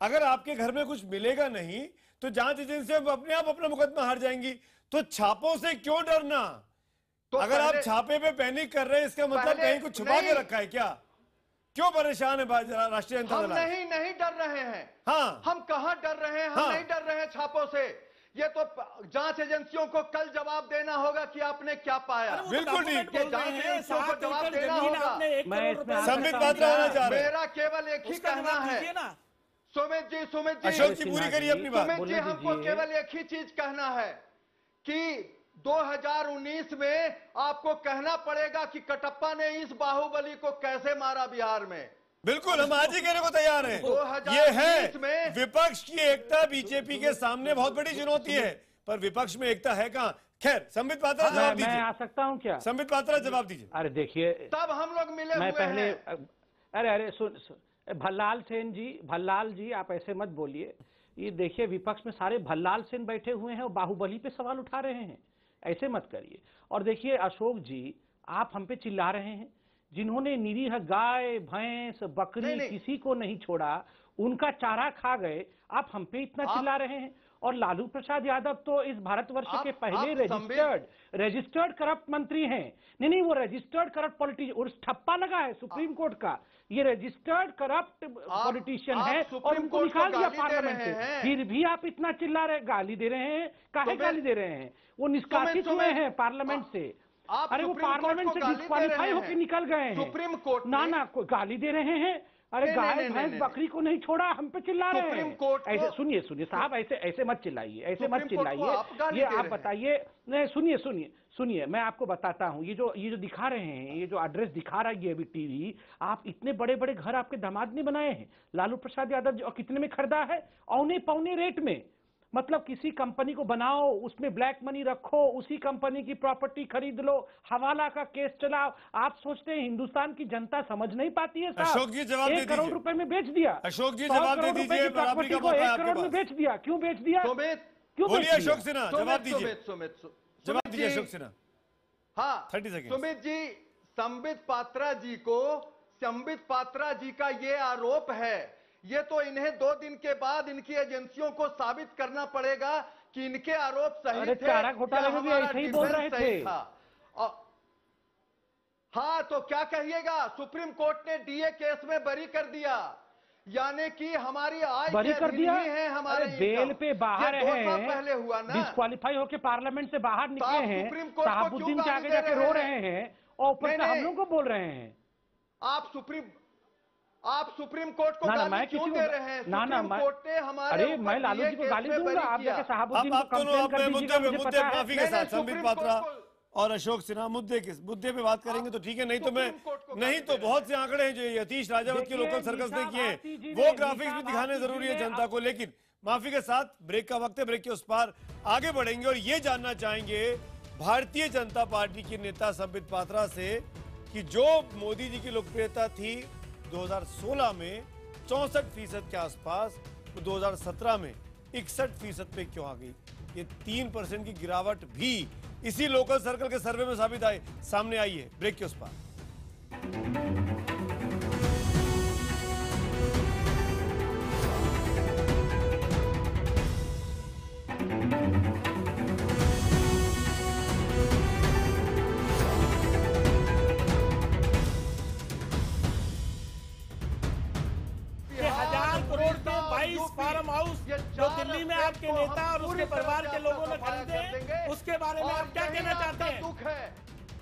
अगर आपके घर में कुछ मिलेगा नहीं तो जांच एजेंसियां अपने आप अपना मुकदमा हार जाएंगी। तो छापों से क्यों डरना? तो अगर आप छापे पे पैनिक कर रहे हैं, इसका मतलब कहीं कुछ छुपा के रखा है क्या? क्यों परेशान है राष्ट्रीय जनता दल? हम नहीं डर रहे हैं। हाँ, हम कहां डर रहे हैं? हम नहीं डर रहे हैं छापों से। ये तो जांच एजेंसियों को कल जवाब देना होगा कि आपने क्या पाया। बिल्कुल ठीक, जांच एजेंसियों को जवाब देना होगा। संबित पात्रा होना चाह रहे हैं। मेरा केवल एक ही कहना है, सुमित जी अशोक जी पूरी करिए अपनी बात। सुमित जी, हमको केवल एक ही चीज कहना है कि 2019 में आपको कहना पड़ेगा कि कटप्पा ने इस बाहुबली को कैसे मारा बिहार में। बिल्कुल, हम आज ही कहने को तैयार हैं। ये है विपक्ष की एकता बीजेपी के सामने बहुत बड़ी चुनौती है, पर विपक्ष में एकता है कहाँ? खैर, संबित पात्रा जवाब दीजिए। मैं आ सकता हूँ क्या? संबित पात्रा जवाब दीजिए। अरे देखिए, तब हम लोग मिले मैं हुए पहले हैं। अरे भल्लाल जी आप ऐसे मत बोलिए। ये देखिए, विपक्ष में सारे भल्लाल सेन बैठे हुए हैं और बाहुबली पे सवाल उठा रहे हैं, ऐसे मत करिए। और देखिए अशोक जी, आप हम पे चिल्ला रहे हैं, जिन्होंने निरीह गाय भैंस बकरी किसी को नहीं छोड़ा, उनका चारा खा गए, आप हम पे इतना चिल्ला रहे हैं। और लालू प्रसाद यादव तो इस भारतवर्ष के पहले रजिस्टर्ड करप्ट मंत्री हैं। नहीं, वो रजिस्टर्ड करप्ट पॉलिटिशियन, और ठप्पा लगा है सुप्रीम कोर्ट का, ये रजिस्टर्ड करप्ट पॉलिटिशियन है और उनको निकाल दिया पार्लियामेंट से। फिर भी आप इतना चिल्ला रहे, गाली दे रहे हैं। काहे गाली दे रहे हैं? वो निष्कासित हुए हैं पार्लियामेंट से। अरे वो पार्लियामेंट से डिस्क्वालीफाई होकर निकल गए हैं। सुप्रीम कोर्ट ना कोई गाली दे रहे हैं। अरे नहीं, गाय नहीं, भैंस नहीं, बकरी को नहीं छोड़ा, हम पे चिल्ला रहे सुप्रीम हैं। कोर्ट को- ऐसे सुनिए साहब, ऐसे मत चिल्लाइए, ऐसे मत सुप्रीम कोर्ट को आप चिल्लाइए। गाली ये दे आप रहे हैं। बताइए, नहीं सुनिए, मैं आपको बताता हूँ। ये जो दिखा रहे हैं, ये जो एड्रेस दिखा रहा है ये अभी टीवी, आप इतने बड़े बड़े घर आपके दामाद ने बनाए हैं। लालू प्रसाद यादव जो कितने में खरीदा है? औने पौने रेट में। मतलब किसी कंपनी को बनाओ, उसमें ब्लैक मनी रखो, उसी कंपनी की प्रॉपर्टी खरीद लो, हवाला का केस चलाओ। आप सोचते हैं हिंदुस्तान की जनता समझ नहीं पाती है साहब? अशोक जी जवाब दे 1 करोड़ दीजिए। रुपए में बेच दिया। अशोक जी 100 जवाब दे करोड़ रुपए दीजिए, की बराबरी प्रॉपर्टी का को मौका है 1 आपके करोड़ में पास। बेच दिया। क्यों बेच दिया? क्यों बोलिए बेच दिया? अशोक सिन्हा, जवाब दीजिए। जवाब दीजिए अशोक सिन्हा। हाँ 30 सेकंड। सुमित जी, संबित पात्रा जी का ये आरोप है, ये तो इन्हें 2 दिन के बाद इनकी एजेंसियों को साबित करना पड़ेगा कि इनके आरोप सही अरे थे चारा घोटाले या में भी हमारा ऐसे ही बोल डिफेंस रहे सही थे। था। हाँ तो क्या कहिएगा, सुप्रीम कोर्ट ने डीए केस में बरी कर दिया, यानी कि हमारी आय बरी के कर अधीन दिया। ही है हमारे अरे बेल income। पे बाहर ये 2 साल हैं, पहले हुआ ना। डिस्क्वालीफाई होके पार्लियामेंट से बाहर निकले आप हैं, सुप्रीम कोर्ट को शहाबुद्दीन क्यों के आगे गाली दे जाके रो रहे रहे हैं और ऊपर से नहीं, हम नहीं। लोग को बोल रहे हैं। आप सुप्रीम कोर्ट को ना, गाली मैं क्यों किसी को- दे रहे हैं? ना, सुप्रीम मैं- कोर्ट ने हमारे अरे ऊपर मैं लालू DA जी को केस गाली में दूंगा, बरी आप किया। जाके शहाबुद्दीन को आप दोनों कंप्लेन कर अपने दीजिएगा, मुझे मुद्दे पता है। माफी के साथ संबित पात्रा और अशोक सिन्हा मुद्दे पे बात करेंगे तो ठीक है, नहीं तो मैं नहीं तो बहुत से आंकड़े हैं जो यतीश राजावत के देखिए, लोकल सर्कस ने मीसा किए भारती जी हैं, वो ने- ग्राफिक्स भी मीसा दिखाने भारती जरूरी जी है ने जनता को। लेकिन माफी के साथ ब्रेक का वक्त है, ब्रेक के उस पार आगे बढ़ेंगे और ये जानना चाहेंगे भारतीय जनता पार्टी के नेता संबित पात्रा से कि जो मोदी जी की लोकप्रियता थी 2016 में 64% के आसपास, वो 2017 में 61% पे क्यों आ गई? ये 3% की गिरावट भी इसी लोकल सर्कल के सर्वे में सामने आई है। ब्रेक के उस पार। कि 1000 करोड़ के 22 फार्म हाउस जो दिल्ली में आपके नेता और उसके परिवार के लोगों ने खरीदे, उसके बारे में आप क्या कहना चाहते हैं? दुख है।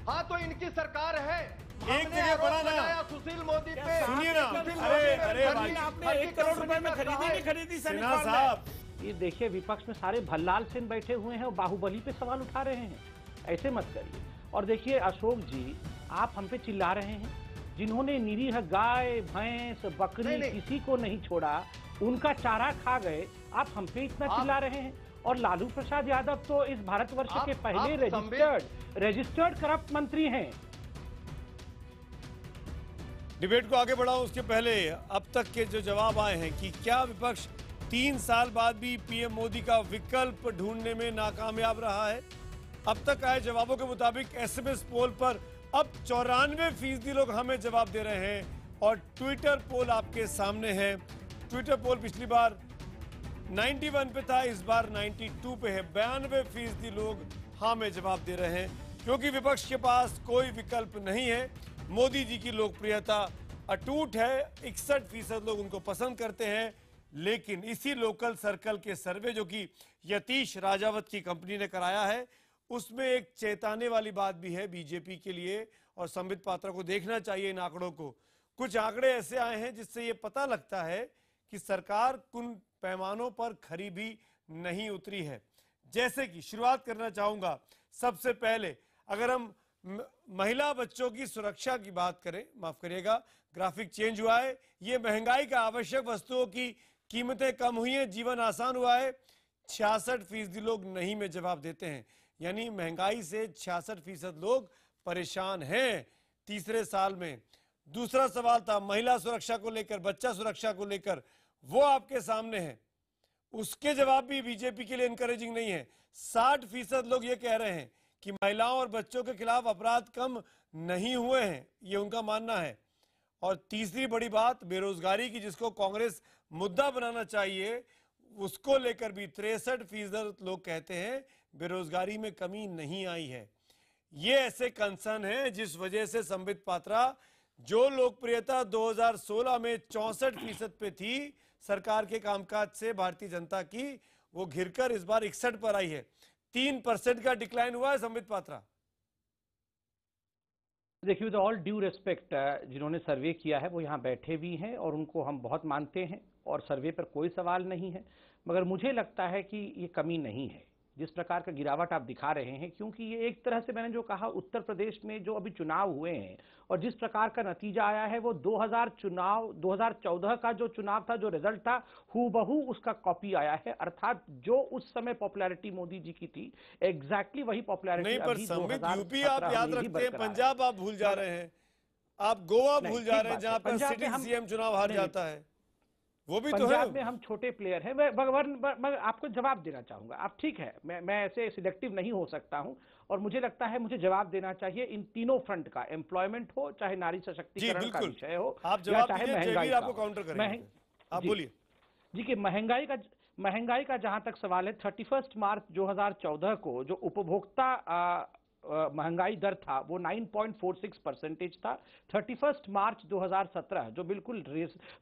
हाँ तो इनकी सरकार है। एक जगह बड़ा ना सुशील मोदी पे सुनिए ना, अरे जमीन आपने 1 करोड़ रुपए में खरीदी नहीं खरीदी? सिन्हा साहब, ये देखिए विपक्ष में सारे भल्लाल सेन बैठे हुए हैं और बाहुबली पे सवाल उठा रहे हैं। ऐसे मत करिए। और देखिए अशोक जी, आप हम पे चिल्ला रहे हैं, जिन्होंने निरीह गाय भैंस बकरी नहीं। किसी को नहीं छोड़ा, उनका चारा खा गए, आप हम पे इतना चिल्ला रहे हैं। और लालू प्रसाद यादव तो इस भारतवर्ष के पहले रजिस्टर्ड करप्ट मंत्री हैं। डिबेट को आगे बढ़ाऊं उसके पहले अब तक के जो जवाब आए हैं कि क्या विपक्ष 3 साल बाद भी पीएम मोदी का विकल्प ढूंढने में नाकामयाब रहा है? अब तक आए जवाबों के मुताबिक एसएमएस पोल पर अब 94% लोग हमें जवाब दे रहे हैं और ट्विटर पोल आपके सामने है। ट्विटर पोल पिछली बार 91 पे था, इस बार 92 पे है। 92% लोग हाँ में जवाब दे रहे हैं क्योंकि विपक्ष के पास कोई विकल्प नहीं है। मोदी जी की लोकप्रियता अटूट है, 61% लोग उनको पसंद करते हैं। लेकिन इसी लोकल सर्कल के सर्वे जो कि यतीश राजावत की कंपनी ने कराया है, उसमें एक चेताने वाली बात भी है बीजेपी के लिए और संबित पात्रा को देखना चाहिए इन आंकड़ों को। कुछ आंकड़े ऐसे आए हैं जिससे ये पता लगता है कि सरकार कुन पैमानों पर खरी भी नहीं उतरी है। जैसे कि शुरुआत करना चाहूंगा सबसे पहले, अगर हम महिला बच्चों की सुरक्षा की बात करें, माफ करिएगा ग्राफिक चेंज हुआ है, ये महंगाई का आवश्यक वस्तुओं की कीमतें कम हुई हैं, जीवन आसान हुआ है। 66% लोग नहीं में जवाब देते हैं, यानी महंगाई से 66% लोग परेशान हैं तीसरे साल में। दूसरा सवाल था महिला सुरक्षा को लेकर, बच्चा सुरक्षा को लेकर, वो आपके सामने है। उसके जवाब भी बीजेपी के लिए इनकरेजिंग नहीं है। 60% लोग ये कह रहे हैं कि महिलाओं और बच्चों के खिलाफ अपराध कम नहीं हुए हैं, ये उनका मानना है। और तीसरी बड़ी बात बेरोजगारी की, जिसको कांग्रेस मुद्दा बनाना चाहिए, उसको लेकर भी 63% लोग कहते हैं बेरोजगारी में कमी नहीं आई है। ये ऐसे कंसर्न है जिस वजह से संबित पात्रा, जो लोकप्रियता 2016 में 64% पे थी सरकार के कामकाज से भारतीय जनता की, वो घिरकर इस बार 61 पर आई है। 3% का डिक्लाइन हुआ है संबित पात्रा। देखिए, विद ऑल ड्यू रिस्पेक्ट, जिन्होंने सर्वे किया है वो यहाँ बैठे भी हैं और उनको हम बहुत मानते हैं और सर्वे पर कोई सवाल नहीं है, मगर मुझे लगता है कि ये कमी नहीं है जिस प्रकार का गिरावट आप दिखा रहे हैं, क्योंकि ये एक तरह से मैंने जो कहा, उत्तर प्रदेश में जो अभी चुनाव हुए हैं और जिस प्रकार का नतीजा आया है वो 2014 का जो चुनाव था, जो रिजल्ट था, हूबहू उसका कॉपी आया है। अर्थात जो उस समय पॉपुलैरिटी मोदी जी की थी, एग्जैक्टली वही पॉपुलैरिटी नहीं, पर संबित यूपी आप याद रखते हैं, पंजाब आप भूल जा रहे हैं, आप गोवा भूल जा रहे हैं जहां पर सिटिंग सीएम चुनाव हार जाता है, वो भी तो है। पंजाब में हम छोटे प्लेयर हैं। मैं आपको जवाब देना चाहूंगा। आप ठीक है, मैं ऐसे सिलेक्टिव नहीं हो सकता हूं और मुझे लगता है मुझे जवाब देना चाहिए इन तीनों फ्रंट का, एम्प्लॉयमेंट हो, चाहे नारी सशक्तिकरण का विषय हो, आप जवाब दीजिए, जयवीर आपको काउंटर करेंगे, आप बोलिए। जी, कि महंगाई का जहां तक सवाल है, 31 मार्च 2014 को जो उपभोक्ता महंगाई दर था वो 9.46% था। 31 मार्च 2017 जो बिल्कुल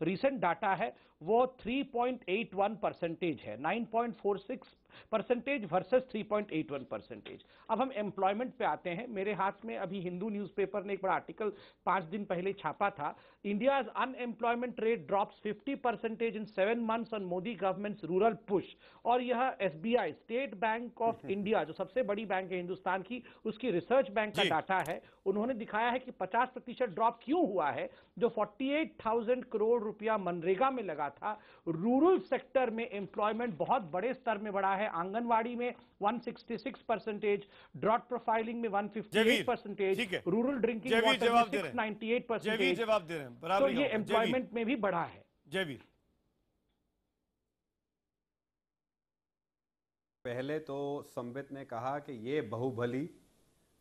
रीसेंट डाटा है वो 3.81% है। 9.46% वर्सेस 3.81%। अब हम एम्प्लॉयमेंट पे आते हैं। मेरे हाथ में अभी हिंदू न्यूज़पेपर ने एक बड़ा आर्टिकल 5 दिन पहले छापा था, India's unemployment rate drops 50% in 7 months on Modi governments rural push. और यह SBI, state bank of India, जो सबसे बड़ी बैंक है हिंदुस्तान की, उसकी रिसर्च बैंक का डाटा है। उन्होंने दिखाया है कि 50% ड्रॉप क्यों हुआ है। जो 48,000 करोड़ रुपया मनरेगा में लगा था, रूरल सेक्टर में एम्प्लॉयमेंट बहुत बड़े स्तर में बढ़ा है। आंगनवाड़ी में 166%, ड्रॉट प्रोफाइलिंग में 158%, रूरल ड्रिंकिंग वाटर में 698%। जवाब दे रहे हैं, तो ये एम्प्लॉयमेंट में भी बढ़ा है। जयवीर, पहले तो संबित ने कहा कि ये बहुबली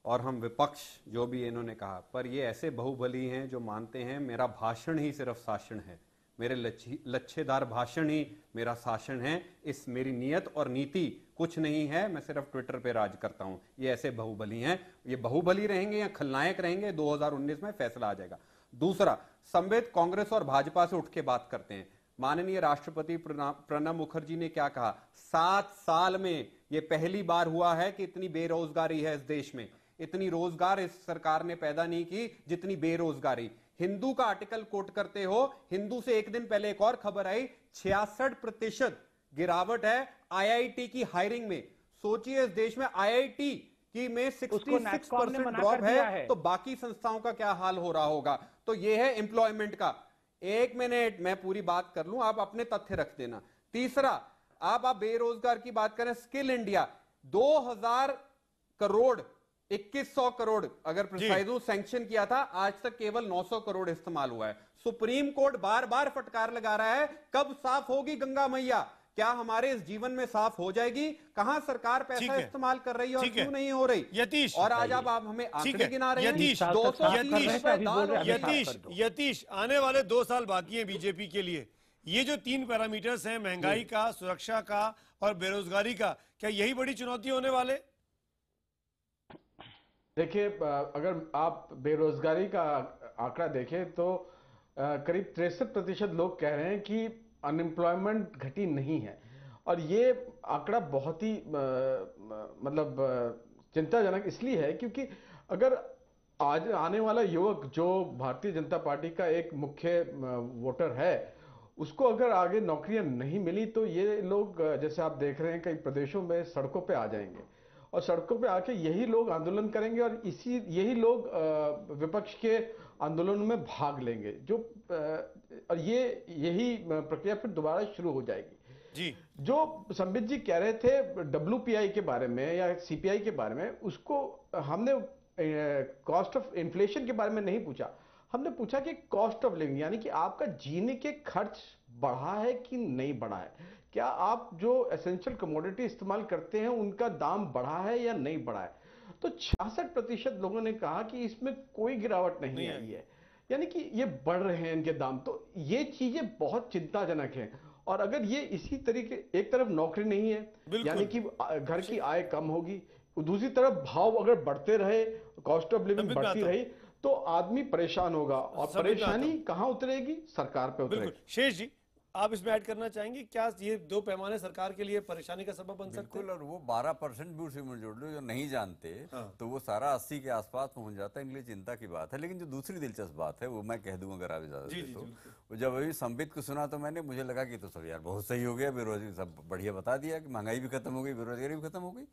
और हम विपक्ष जो भी इन्होंने कहा, पर ये ऐसे बहुबली हैं जो मानते हैं मेरा भाषण ही सिर्फ शासन है, मेरे लच्छेदार भाषण ही मेरा शासन है, इस मेरी नियत और नीति कुछ नहीं है, मैं सिर्फ ट्विटर पे राज करता हूं। ये ऐसे बहुबली हैं। ये बहुबली रहेंगे या खलनायक रहेंगे, 2019 में फैसला आ जाएगा। दूसरा, संबित कांग्रेस और भाजपा से उठ के बात करते हैं। माननीय राष्ट्रपति प्रणब मुखर्जी ने क्या कहा, 7 साल में ये पहली बार हुआ है कि इतनी बेरोजगारी है इस देश में। इतनी रोजगार इस सरकार ने पैदा नहीं की जितनी बेरोजगारी। हिंदू का आर्टिकल कोट करते हो, हिंदू से एक दिन पहले एक और खबर आई, 66% गिरावट है आईआईटी की हायरिंग में। सोचिए इस देश में आईआईटी की में 66% ड्रॉप है, तो बाकी संस्थाओं का क्या हाल हो रहा होगा। तो यह है एम्प्लॉयमेंट का। 1 मिनट मैं पूरी बात कर लूं, आप अपने तथ्य रख देना। तीसरा, आप बेरोजगार की बात करें, स्किल इंडिया 2000 करोड़ 2100 करोड़ अगर प्रिसाइज सैंक्शन किया था, आज तक केवल 900 करोड़ इस्तेमाल हुआ है। सुप्रीम कोर्ट बार बार फटकार लगा रहा है, कब साफ होगी गंगा मैया, क्या हमारे इस जीवन में साफ हो जाएगी, कहां सरकार पैसा इस्तेमाल कर रही है और क्यों नहीं हो रही। यतीश, और आज आप हमें आंकड़े गिना रहे हैं। यतीश, आने वाले 2 साल बाकी हैं बीजेपी के लिए। ये जो 3 पैरामीटर्स हैं, महंगाई का, सुरक्षा का और बेरोजगारी का, क्या यही बड़ी चुनौती होने वाले? देखिए, अगर आप बेरोजगारी का आंकड़ा देखें तो करीब 63% लोग कह रहे हैं कि अनएम्प्लॉयमेंट घटी नहीं है। और ये आंकड़ा बहुत ही मतलब चिंताजनक इसलिए है क्योंकि अगर आज आने वाला युवक जो भारतीय जनता पार्टी का एक मुख्य वोटर है, उसको अगर आगे नौकरियां नहीं मिली तो ये लोग, जैसे आप देख रहे हैं, कई प्रदेशों में सड़कों पे आ जाएंगे और सड़कों पे आके यही लोग आंदोलन करेंगे और यही लोग विपक्ष के आंदोलन में भाग लेंगे, जो और यही प्रक्रिया फिर दोबारा शुरू हो जाएगी। जी, जो संबित जी कह रहे थे WPI के बारे में या CPI के बारे में, उसको हमने कॉस्ट ऑफ इन्फ्लेशन के बारे में नहीं पूछा, हमने पूछा कि कॉस्ट ऑफ लिविंग, यानी कि आपका जीने के खर्च बढ़ा है कि नहीं बढ़ा है, क्या आप जो एसेंशियल कमोडिटी इस्तेमाल करते हैं उनका दाम बढ़ा है या नहीं बढ़ा है। तो 66% लोगों ने कहा कि इसमें कोई गिरावट नहीं आई है, यानी कि ये बढ़ रहे हैं इनके दाम। तो ये चीजें बहुत चिंताजनक हैं। और अगर ये इसी तरीके, एक तरफ नौकरी नहीं है, यानी कि घर की आय कम होगी, दूसरी तरफ भाव अगर बढ़ते रहे, कॉस्ट ऑफ लिविंग बढ़ती रही, तो आदमी परेशान होगा और परेशानी कहां उतरेगी, सरकार पे उतरेगी। शेष जी, आप इसमें ऐड करना चाहेंगे, क्या ये दो पैमाने सरकार के लिए परेशानी का सबब बन सकते हैं? बिल्कुल, और वो 12% भी उसी में जोड़ लो जो नहीं जानते, तो वो सारा 80 के आसपास पहुंच जाता है। इनके लिए चिंता की बात है। लेकिन जो दूसरी दिलचस्प बात है वो मैं कह दूं अगर आप इजाजत दें तो, जब अभी संबित को सुना तो मैंने, मुझे लगा कि तो सब यार बहुत सही हो गया, बेरोजगारी सब बढ़िया बता दिया कि महंगाई भी खत्म हो गई, बेरोजगारी भी खत्म हो गई।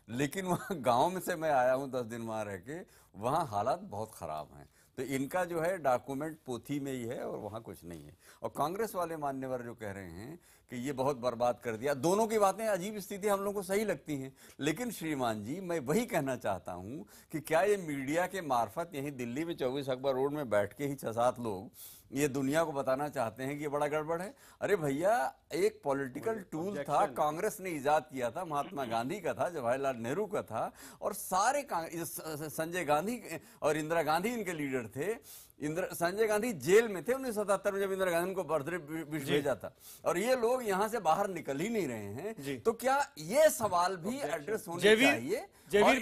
लेकिन वहाँ गाँव में से मैं आया हूँ 10 दिन वहाँ रह के, वहाँ हालात बहुत खराब हैं। तो इनका जो है डॉक्यूमेंट पोथी में ही है और वहाँ कुछ नहीं है। और कांग्रेस वाले मान्यवर जो कह रहे हैं कि ये बहुत बर्बाद कर दिया, दोनों की बातें अजीब स्थिति हम लोगों को सही लगती हैं। लेकिन श्रीमान जी, मैं वही कहना चाहता हूँ कि क्या ये मीडिया के मार्फत यहीं दिल्ली में 24 अकबर रोड में बैठ के ही 6-7 लोग ये दुनिया को बताना चाहते हैं कि ये बड़ा गड़बड़ है? अरे भैया, एक पॉलिटिकल टूल था, कांग्रेस ने इजाद किया था, महात्मा गांधी का था, जवाहरलाल नेहरू का था, और सारे संजय गांधी और इंदिरा गांधी इनके लीडर थे। संजय गांधी जेल में थे 1977 में जब इंदिरा गांधी को बर्थडे विश भेजा था, और ये लोग यहाँ से बाहर निकल ही नहीं रहे हैं। तो क्या ये सवाल भी एड्रेस होने चाहिए? और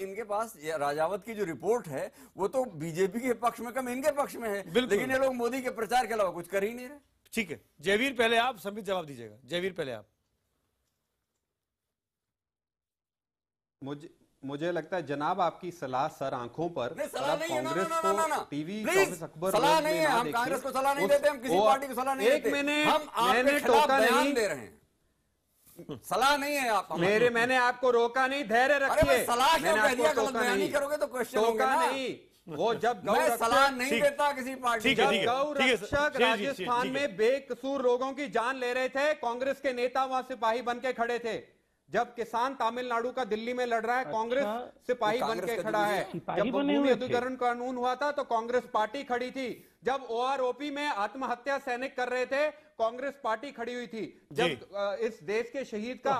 इनके पास राजावत की जो रिपोर्ट है वो तो बीजेपी के पक्ष में कम इनके पक्ष में है, लेकिन ये लोग मोदी के प्रचार के अलावा कुछ कर ही नहीं रहे। ठीक है, जयवीर पहले आप, संबित जवाब दीजिएगा। जयवीर पहले आप। मुझे लगता है जनाब आपकी सलाह सर आंखों पर, कांग्रेस को टीवी 24 अकबर सलाह नहीं है, हम कांग्रेस को सलाह नहीं देते, हम किसी पार्टी को सलाह नहीं देते, हम आपके खिलाफ बयान दे रहे हैं, सलाह नहीं है आप। मैंने आपको रोका नहीं, धैर्य रखिए। सलाह क्यों कह दिया? गलत बयान नहीं करोगे तो क्वेश्चन होगा नहीं। वो जब मैं सलाह नहीं देता किसी पार्टी, जब गौ रक्षक राजस्थान में बेकसूर लोगों की जान ले रहे थे, कांग्रेस के नेता वहां सिपाही बन के खड़े थे। जब किसान तमिलनाडु का दिल्ली में लड़ रहा है, कांग्रेस सिपाही बन के खड़ा है। जब भूमि अधिग्रहण कानून हुआ था तो कांग्रेस पार्टी खड़ी थी। जब ओआरओपी में आत्महत्या सैनिक कर रहे थे, कांग्रेस पार्टी खड़ी हुई थी। जब इस देश के शहीद का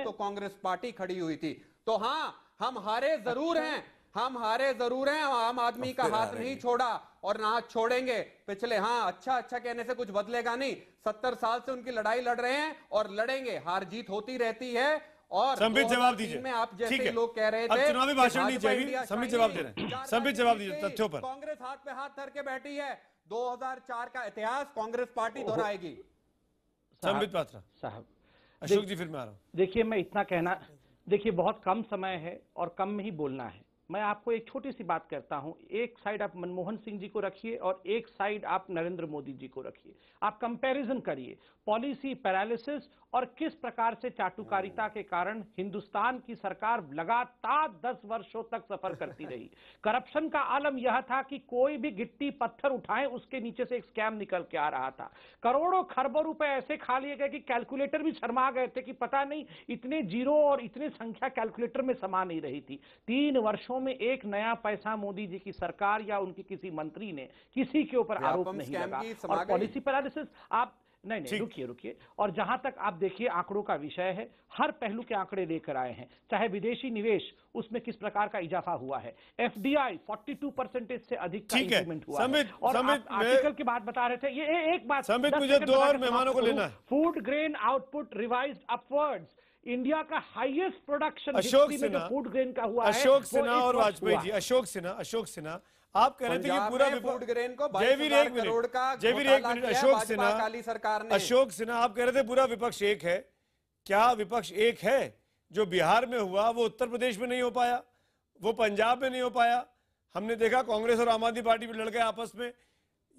तो कांग्रेस पार्टी खड़ी हुई थी। तो हाँ, हम हारे जरूर हैं, हम आम आदमी का हाथ नहीं छोड़ा और ना छोड़ेंगे। पिछले अच्छा कहने से कुछ बदलेगा नहीं। 70 साल से उनकी लड़ाई लड़ रहे हैं और लड़ेंगे, हार जीत होती रहती है। और संबित जवाब दीजिए। में आप जैसे लोग कह रहे थे, चुनावी भाषण नहीं चाहिए, संबित जवाब दे रहे हैं। संबित जवाब दीजिए तथ्यों पर। कांग्रेस हाथ पे हाथ धर के बैठी है। 2004 का इतिहास कांग्रेस पार्टी दोहराएगी। संबित पात्रा साहब, अशोक जी फिर मैं आ रहा हूं। देखिए, मैं इतना कहना, देखिए बहुत कम समय है और कम में ही बोलना है। मैं आपको एक छोटी सी बात करता हूं। एक साइड आप मनमोहन सिंह जी को रखिए और एक साइड आप नरेंद्र मोदी जी को रखिए। आप कंपैरिजन करिए पॉलिसी पैरालिसिस और किस प्रकार से चाटुकारिता के कारण हिंदुस्तान की सरकार लगातार 10 वर्षों तक सफर करती रही। करप्शन का आलम यह था कि कोई भी गिट्टी पत्थर उठाए उसके नीचे से एक स्कैम निकल के आ रहा था। करोड़ों खरबों रुपए ऐसे खा लिए गए कि कैलकुलेटर भी शर्मा गए थे कि पता नहीं इतने जीरो और इतने संख्या कैलकुलेटर में समा नहीं रही थी। 3 वर्षों में एक नया पैसा मोदी जी की सरकार या उनकी किसी मंत्री ने किसी के ऊपर आरोप नहीं लगा। और पॉलिसी पैरालिसिस आप नहीं रुकिए। और जहां तक आप देखिए आंकड़ों का विषय है, हर पहलू के आंकड़े लेकर आए हैं। चाहे विदेशी निवेश, उसमें किस प्रकार का इजाफा हुआ है। FDI 42% से अधिक का इंक्रीमेंट हुआ है। और आप आर्टिकल की बात बता रहे थे, ये एक बात संबित, मुझे 2 और मेहमानों को लेना है। Food grain output revised upwards. India का highest production Ashok Sinha, food grain का हुआ है। अशोक सिन्हा और वाजपेयी जी। अशोक सिन्हा आप कह रहे थे कि पूरा फूड ग्रेन को जयवीर 1 मिनट अशोक सिन्हा आप कह रहे थे पूरा विपक्ष एक है। क्या विपक्ष एक है? जो बिहार में हुआ वो उत्तर प्रदेश में नहीं हो पाया, वो पंजाब में नहीं हो पाया। हमने देखा कांग्रेस और आम आदमी पार्टी भी लड़ गए आपस में।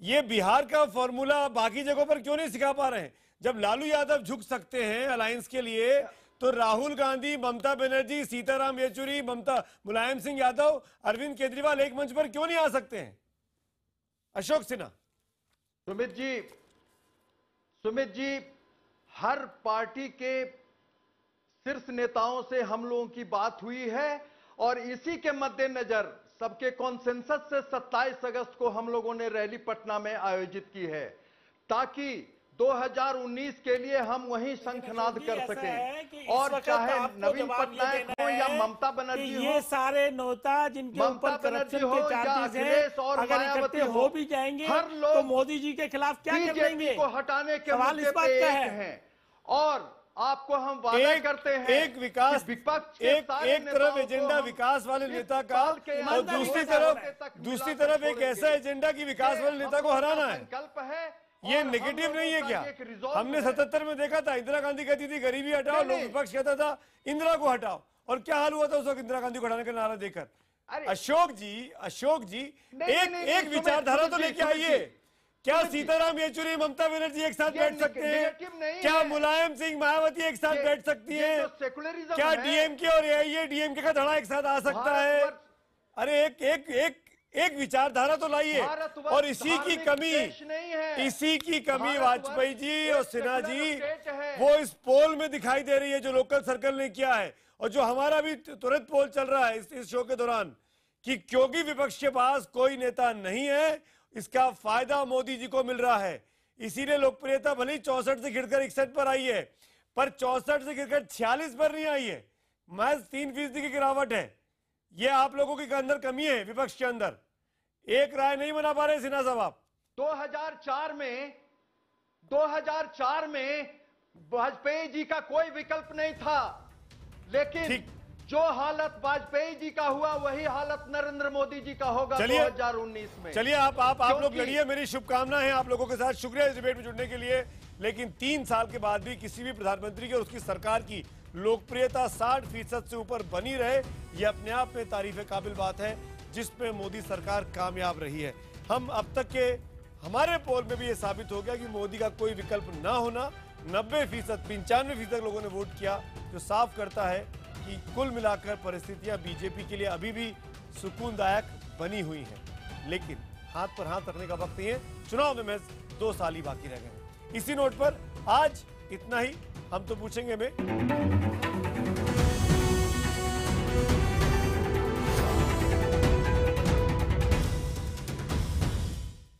ये बिहार का फॉर्मूला बाकी जगहों पर क्यों नहीं सिखा पा रहे हैं? जब लालू यादव झुक सकते हैं अलायंस के लिए, तो राहुल गांधी, ममता बनर्जी, सीताराम येचुरी, मुलायम सिंह यादव, अरविंद केजरीवाल एक मंच पर क्यों नहीं आ सकते हैं? अशोक सिन्हा। सुमित जी, हर पार्टी के शीर्ष नेताओं से हम लोगों की बात हुई है और इसी के मद्देनजर सबके कॉन्सेंसस से 27 अगस्त को हम लोगों ने रैली पटना में आयोजित की है, ताकि 2019 के लिए हम वहीं शंखनाद कर सकें। और चाहे नवीन पटनायक हो या ममता बनर्जी हो, ये सारे नेता जिनके ऊपर करप्शन के चार्जेस हैं, अगर इकट्ठे हो भी जाएंगे तो मोदी जी के खिलाफ क्या करेंगे? को हटाने के सवाल इस बात का है। और आपको हम वादा करते हैं एक विकास, विपक्ष एक तरफ एजेंडा विकास वाले नेता का और दूसरी तरफ एक ऐसा एजेंडा की विकास वाले नेता को हराना है। संकल्प है, ये नेगेटिव नहीं है क्या? हमने 77 में देखा था, इंदिरा गांधी कहती थी गरीबी हटाओ, लोग विपक्ष कहता था इंदिरा को हटाओ, और क्या हाल हुआ था उस वक्त इंदिरा गांधी को हटाने का नारा देकर? अशोक जी एक विचारधारा तो लेके आइए। क्या सीताराम येचुरी ममता बनर्जी एक साथ बैठ सकते हैं? क्या मुलायम सिंह मायावती एक साथ बैठ सकती है? क्या डीएमके और एआईएडीएमके का धड़ा एक साथ आ सकता है? अरे एक विचारधारा तो लाइए। और इसी की कमी वाजपेयी जी और सिन्हा जी वो इस पोल में दिखाई दे रही है जो लोकल सर्कल ने किया है, और जो हमारा भी तुरंत पोल चल रहा है इस शो के दौरान, कि क्योंकि विपक्ष के पास कोई नेता नहीं है, इसका फायदा मोदी जी को मिल रहा है। इसीलिए लोकप्रियता भले ही 64 से गिरकर 61 पर आई है, पर 64 से गिरकर 46 पर नहीं आई है, महज 3% की गिरावट है। ये आप लोगों की अंदर कमी है, विपक्ष के अंदर एक राय नहीं बना पा रहे सिन्हा साहब आप। 2004 में वाजपेयी जी का कोई विकल्प नहीं था, लेकिन जो हालत वाजपेयी जी का हुआ वही हालत नरेंद्र मोदी जी का होगा 2019 में। चलिए आप लोग लड़िए, मेरी शुभकामनाएं हैं आप लोगों के साथ। शुक्रिया इस डिबेट में जुड़ने के लिए। लेकिन 3 साल के बाद भी किसी भी प्रधानमंत्री की और उसकी सरकार की लोकप्रियता 60% से ऊपर बनी रहे, ये अपने आप में तारीफ काबिल बात है, जिसमें मोदी सरकार कामयाब रही है। हम अब तक के हमारे पोल में भी ये साबित हो गया कि मोदी का कोई विकल्प ना होना 90%, 95% लोगों ने वोट किया, जो साफ करता है कि कुल मिलाकर परिस्थितियां बीजेपी के लिए अभी भी सुकूनदायक बनी हुई हैं। लेकिन हाथ पर हाथ रखने का वक्त नहीं है, चुनाव में महज 2 साल ही बाकी रह गए हैं। इसी नोट पर आज इतना ही। हम तो पूछेंगे में